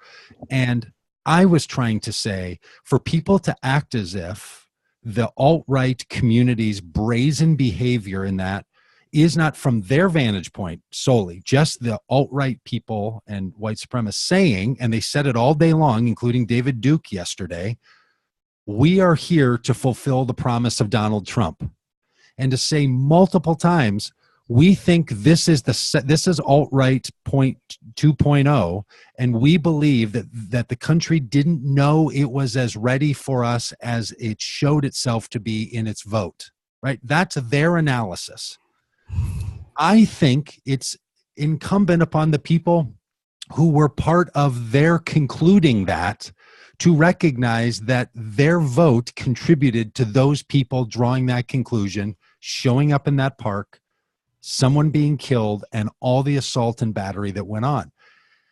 And I was trying to say, for people to act as if the alt-right community's brazen behavior in that is not from their vantage point solely, just the alt-right people and white supremacists saying, and they said it all day long, including David Duke yesterday, we are here to fulfill the promise of Donald Trump. And to say multiple times, we think this is alt-right 2.0, and we believe that the country didn't know it was as ready for us as it showed itself to be in its vote, right? That's their analysis. I think it's incumbent upon the people who were part of their concluding that to recognize that their vote contributed to those people drawing that conclusion, showing up in that park, someone being killed, and all the assault and battery that went on.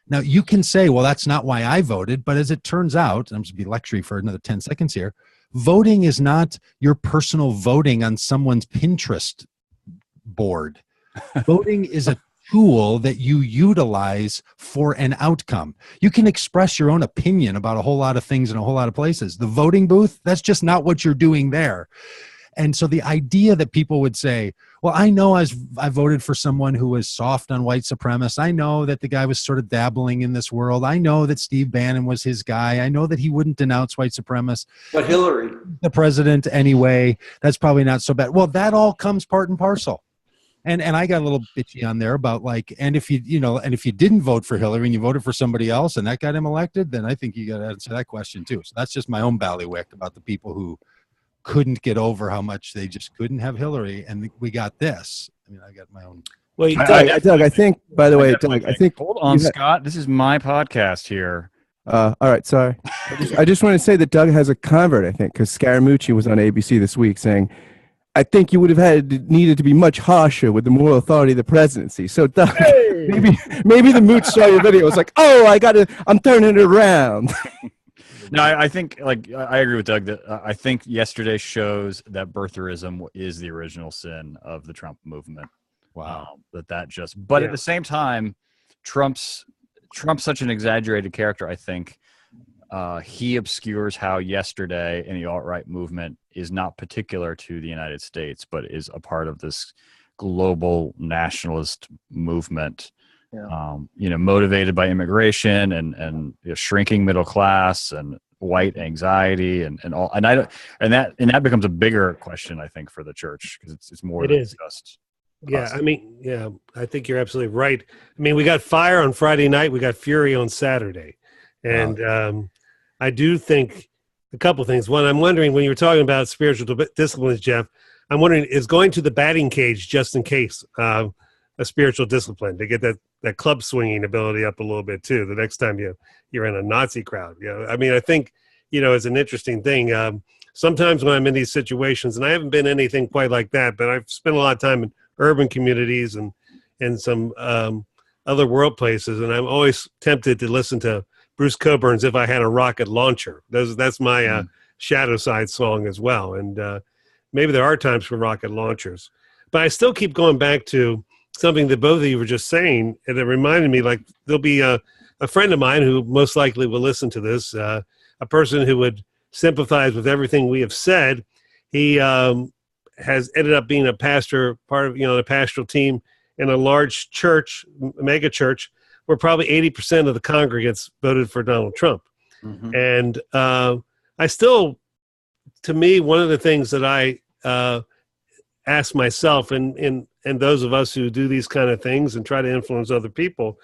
Now, you can say, well, that's not why I voted, but as it turns out, I'm just going to be lecturing for another 10 seconds here, voting is not your personal voting on someone's Pinterest board. Voting is a tool that you utilize for an outcome. You can express your own opinion about a whole lot of things in a whole lot of places. The voting booth, that's just not what you're doing there. And so the idea that people would say, well, I know I voted for someone who was soft on white supremacists. I know that the guy was sort of dabbling in this world. I know that Steve Bannon was his guy. I know that he wouldn't denounce white supremacists. But Hillary, the president anyway, that's probably not so bad. Well, that all comes part and parcel. And I got a little bitchy on there about like, and if you didn't vote for Hillary and you voted for somebody else and that got him elected, then I think you got to answer that question too. So that's just my own ballywick about the people who couldn't get over how much they just couldn't have Hillary, and we got this. I mean, I got my own. Well, Doug, I think, by the way, Doug, I think. Hold on, Scott. This is my podcast here. All right, sorry. I just want to say that Doug has a convert, I think, because Scaramucci was on ABC this week saying, I think you would have needed to be much harsher with the moral authority of the presidency. So, Doug, maybe the mooch saw your video. It was like, oh, I'm turning it around. No, I think I agree with Doug that I think yesterday shows that birtherism is the original sin of the Trump movement. Wow. At the same time, Trump's such an exaggerated character. I think he obscures how yesterday in the alt-right movement is not particular to the United States, but is a part of this global nationalist movement. Yeah. Motivated by immigration and shrinking middle class and white anxiety and all, and that becomes a bigger question, I think, for the church, because it's more than just. Yeah, us. I mean, yeah, I think you're absolutely right. I mean, we got fire on Friday night, we got fury on Saturday, and I do think a couple things. One, I'm wondering, when you were talking about spiritual disciplines, Jeff, I'm wondering, is going to the batting cage just in case a spiritual discipline to get that club swinging ability up a little bit too, the next time you're in a Nazi crowd. I mean, I think, it's an interesting thing. Sometimes when I'm in these situations, and I haven't been anything quite like that, but I've spent a lot of time in urban communities and some other world places, and I'm always tempted to listen to Bruce Coburn's If I Had a Rocket Launcher. That's my Shadow Side song as well. And maybe there are times for rocket launchers. But I still keep going back to something that both of you were just saying, and it reminded me, like, there'll be a friend of mine who most likely will listen to this, a person who would sympathize with everything we have said. He has ended up being a pastor, part of the pastoral team in a large church, mega church, where probably 80% of the congregants voted for Donald Trump. Mm-hmm. And I still, to me, one of the things that I ask myself and those of us who do these kind of things and try to influence other people,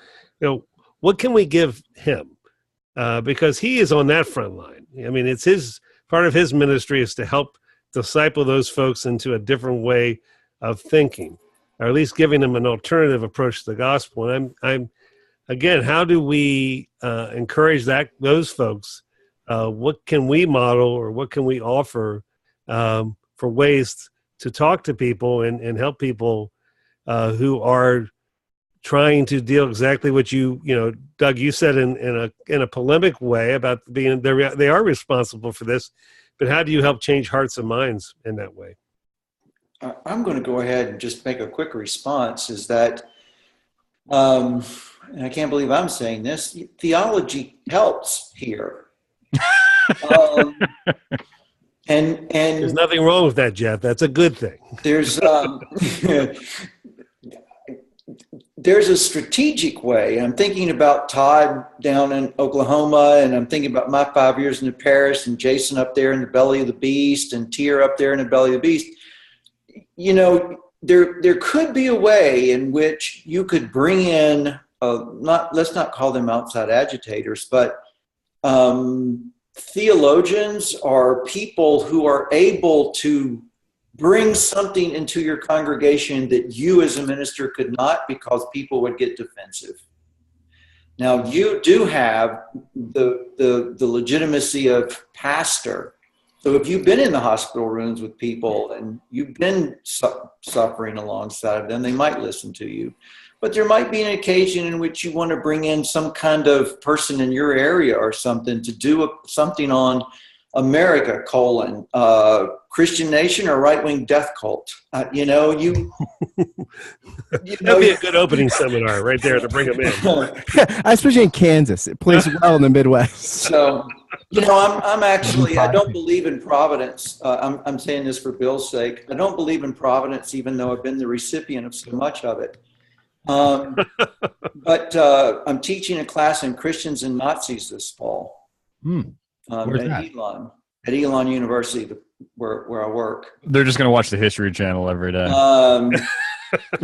what can we give him? Because he is on that front line. I mean, it's part of his ministry is to help disciple those folks into a different way of thinking, or at least giving them an alternative approach to the gospel. And I'm again, how do we encourage those folks? What can we model, or what can we offer for ways to talk to people and help people who are trying to deal exactly what Doug, you said in a polemic way about being they are responsible for this, but how do you help change hearts and minds in that way? I'm going to go ahead and just make a quick response. Is that, and I can't believe I'm saying this, theology helps here. And there's nothing wrong with that, Jeff. That's a good thing. There's a strategic way. I'm thinking about Todd down in Oklahoma, and I'm thinking about my 5 years in Paris, and Jason up there in the belly of the beast, and Tier up there in the belly of the beast. There could be a way in which you could bring in let's not call them outside agitators, but theologians are people who are able to bring something into your congregation that you as a minister could not, because people would get defensive. Now, you do have the legitimacy of pastor. So if you've been in the hospital rooms with people and you've been suffering alongside of them, they might listen to you. But there might be an occasion in which you want to bring in some kind of person in your area or something to do something on America, Christian nation or right-wing death cult. That'd be a good opening seminar right there to bring them in. Especially in Kansas. It plays well in the Midwest. So, I'm actually, I don't believe in providence. I'm saying this for Bill's sake. I don't believe in providence, even though I've been the recipient of so much of it. But I'm teaching a class in Christians and Nazis this fall. At Elon University, where I work. They're just going to watch the History Channel every day.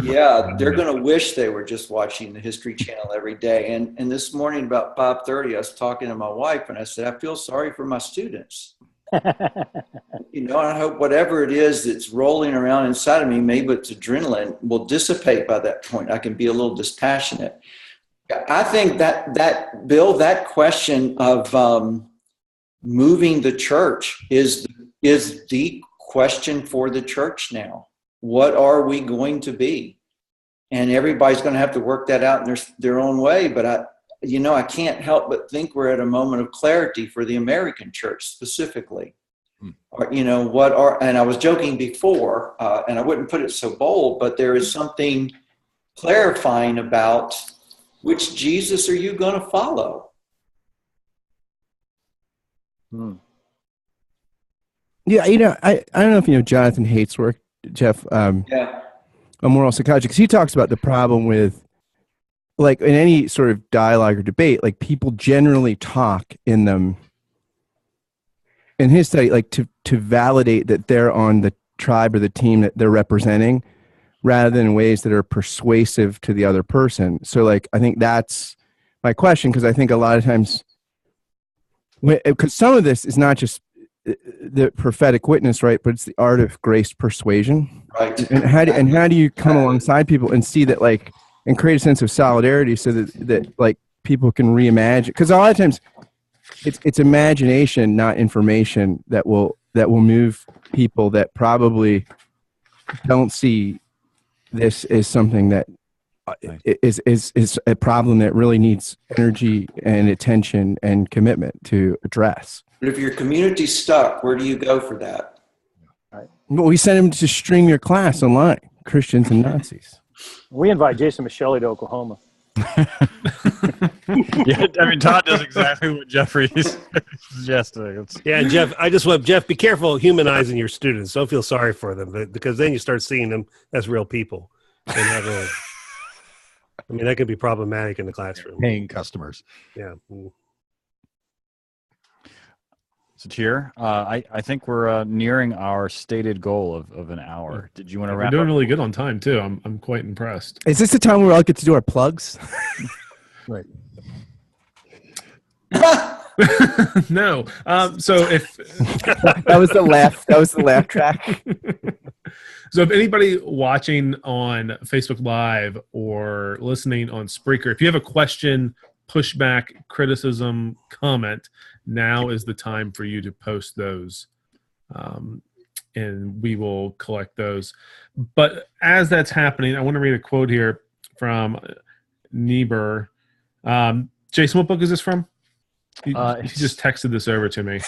Yeah, they're going to wish they were just watching the History Channel every day. And this morning about 5:30, I was talking to my wife, and I said, I feel sorry for my students. I hope whatever it is that's rolling around inside of me, maybe it's adrenaline, will dissipate by that point. I can be a little dispassionate. I think that Bill, that question of moving the church is the question for the church now. What are we going to be? And everybody's going to have to work that out in their own way. But I can't help but think we're at a moment of clarity for the American church specifically. And I was joking before, and I wouldn't put it so bold, but there is something clarifying about which Jesus are you going to follow? Yeah, I don't know if you know Jonathan Haidt's work, Jeff. Yeah. A moral psychology, because he talks about the problem with, like, in any sort of dialogue or debate, like, people generally talk in them. In his study, like, to validate that they're on the tribe or the team that they're representing, rather than in ways that are persuasive to the other person. So, like, I think that's my question, because I think a lot of times, because some of this is not just the prophetic witness, right? But it's the art of grace persuasion, right? And how do you come alongside people and see that, like, and create a sense of solidarity so that like people can reimagine? Because a lot of times, it's imagination, not information, that will move people that probably don't see this as something that is a problem that really needs energy and attention and commitment to address. But if your community's stuck, where do you go for that? Well, we send them to stream your class online, Christians and Nazis. We invite Jason Micheli to Oklahoma. Yeah, I mean, Todd does exactly what Jeffrey is suggesting. Yeah, Jeff, I just want Jeff, be careful humanizing your students. Don't feel sorry for them, because then you start seeing them as real people. And that could be problematic in the classroom. Paying customers. Yeah. So here, I think we're nearing our stated goal of an hour. Did you want to wrap up? We're doing really good on time, too. I'm quite impressed. Is this the time where we all get to do our plugs? Right. No. So if that was the laugh track. So if anybody watching on Facebook Live or listening on Spreaker, if you have a question, pushback, criticism, comment, now is the time for you to post those, and we will collect those. But as that's happening, I want to read a quote here from Niebuhr. Jason, what book is this from? He just texted this over to me.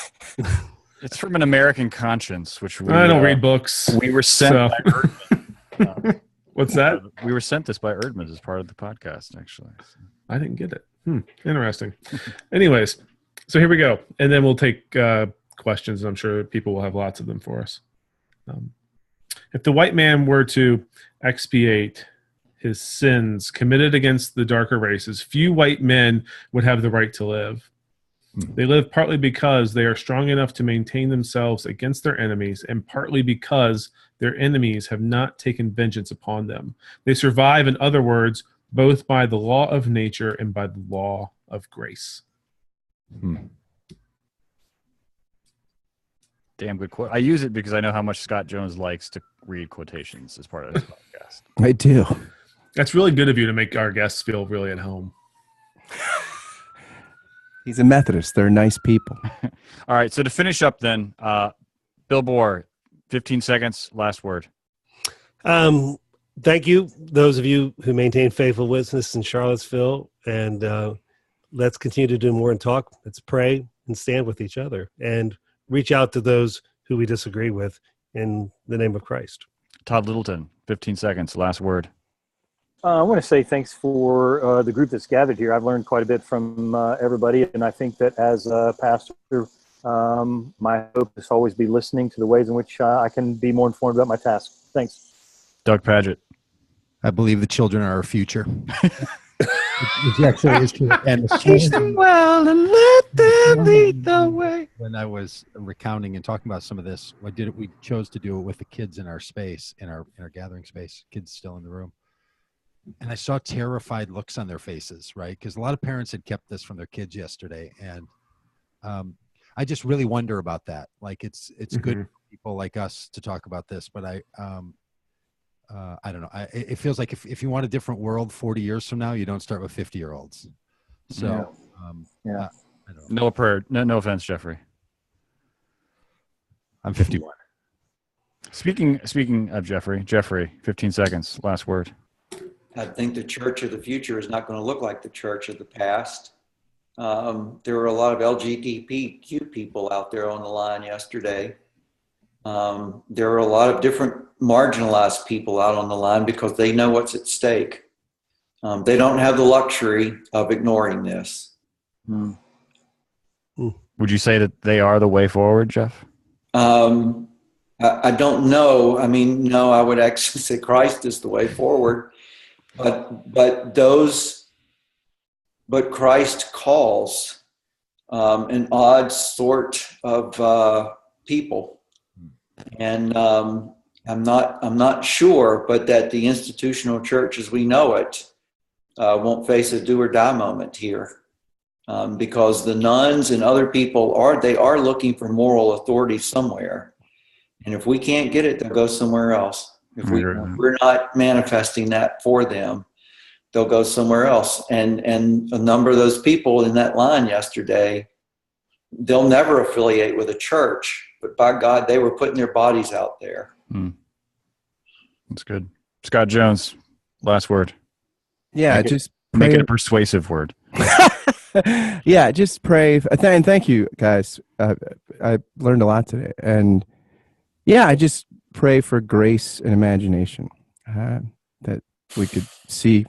It's from An American Conscience, which I don't read books. We were sent by Erdman. What's that? We were sent this by Erdman as part of the podcast, actually. I didn't get it. Interesting. Anyways, so here we go. And then we'll take questions. I'm sure people will have lots of them for us. If the white man were to expiate his sins committed against the darker races, few white men would have the right to live. They live partly because they are strong enough to maintain themselves against their enemies, and partly because their enemies have not taken vengeance upon them. They survive, in other words, both by the law of nature and by the law of grace. Damn good quote. I use it because I know how much Scott Jones likes to read quotations as part of this podcast. I do. That's really good of you to make our guests feel really at home. He's a Methodist. They're nice people. All right. So to finish up then, Bill Borror, 15 seconds, last word. Thank you, those of you who maintain faithful witness in Charlottesville. And let's continue to do more and talk. Let's pray and stand with each other. And reach out to those who we disagree with in the name of Christ. Todd Littleton, 15 seconds, last word. I want to say thanks for the group that's gathered here. I've learned quite a bit from everybody, and I think that as a pastor, my hope is to always be listening to the ways in which I can be more informed about my task. Thanks. Doug Paget. I believe the children are our future. It actually is true. And Teach them well and let them lead the way. When I was recounting and talking about some of this, we chose to do it with the kids in our space, in our gathering space, kids still in the room. And I saw terrified looks on their faces, right? Because a lot of parents had kept this from their kids yesterday. And I just really wonder about that. Like it's good for people like us to talk about this, but I don't know. It feels like if you want a different world 40 years from now, you don't start with 50-year-olds. So, yeah. I don't know. No prayer. No offense, Jeffrey. I'm 51. Speaking of Jeffrey, 15 seconds, last word. I think the church of the future is not going to look like the church of the past. There were a lot of LGBTQ people out there on the line yesterday. There are a lot of different marginalized people out on the line because they know what's at stake. They don't have the luxury of ignoring this. Would you say that they are the way forward, Jeff? I don't know. I mean, no, I would actually say Christ is the way forward. But Christ calls an odd sort of people. And I'm not sure, but that the institutional church as we know it won't face a do or die moment here, because the nuns and other people are looking for moral authority somewhere, and if we can't get it, they'll go somewhere else. If we're not manifesting that for them, they'll go somewhere else. And a number of those people in that line yesterday, they'll never affiliate with a church. But by God, they were putting their bodies out there. That's good. Scott Jones, last word. Yeah, Make it a persuasive word. Yeah, just pray. And thank you, guys. I learned a lot today. And yeah, I just pray for grace and imagination, that we could see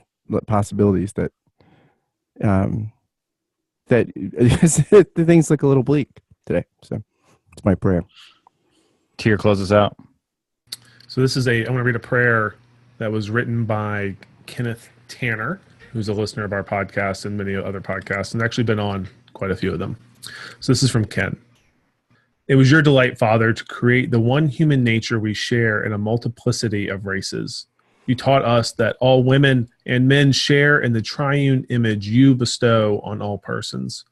possibilities that the things look a little bleak today. So it's my prayer. Tier closes out. So I want to read a prayer that was written by Kenneth Tanner, who's a listener of our podcast and many other podcasts, and actually been on quite a few of them. So this is from Ken. It was your delight, Father, to create the one human nature we share in a multiplicity of races. You taught us that all women and men share in the triune image you bestow on all persons.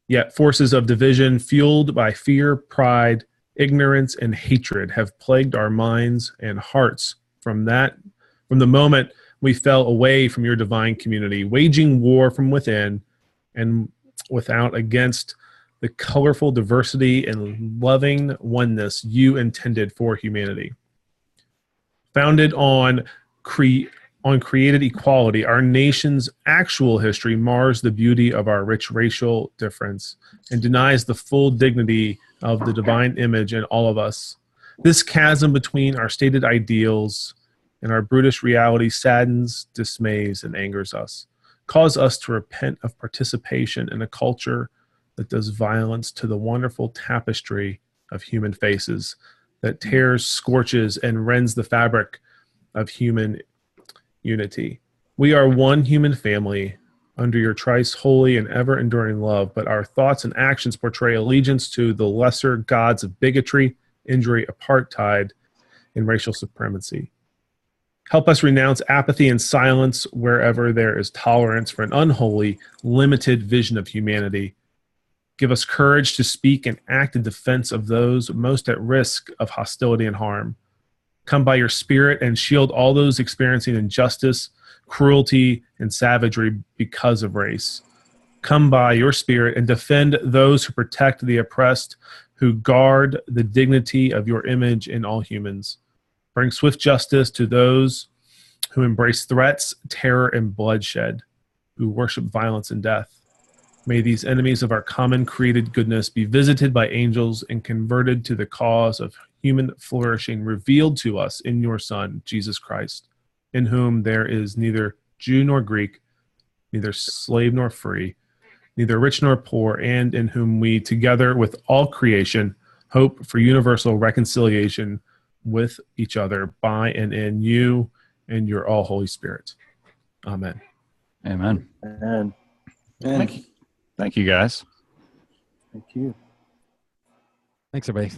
Yet forces of division, fueled by fear, pride, ignorance, and hatred, have plagued our minds and hearts from the moment we fell away from your divine community, waging war from within and without against the colorful diversity and loving oneness you intended for humanity. Founded on created equality, our nation's actual history mars the beauty of our rich racial difference and denies the full dignity of the divine image in all of us. This chasm between our stated ideals and our brutish reality saddens, dismays, and angers us. Cause us to repent of participation in a culture that does violence to the wonderful tapestry of human faces, that tears, scorches, and rends the fabric of human unity. We are one human family under your thrice holy and ever-enduring love, but our thoughts and actions portray allegiance to the lesser gods of bigotry, injury, apartheid, and racial supremacy. Help us renounce apathy and silence wherever there is tolerance for an unholy, limited vision of humanity. Give us courage to speak and act in defense of those most at risk of hostility and harm. Come by your Spirit and shield all those experiencing injustice, cruelty, and savagery because of race. Come by your Spirit and defend those who protect the oppressed, who guard the dignity of your image in all humans. Bring swift justice to those who embrace threats, terror, and bloodshed, who worship violence and death. May these enemies of our common created goodness be visited by angels and converted to the cause of human flourishing revealed to us in your Son, Jesus Christ, in whom there is neither Jew nor Greek, neither slave nor free, neither rich nor poor, and in whom we, together with all creation, hope for universal reconciliation with each other by and in you and your all Holy Spirit. Amen. Amen. And And Thank you, guys. thank you. Thanks, everybody.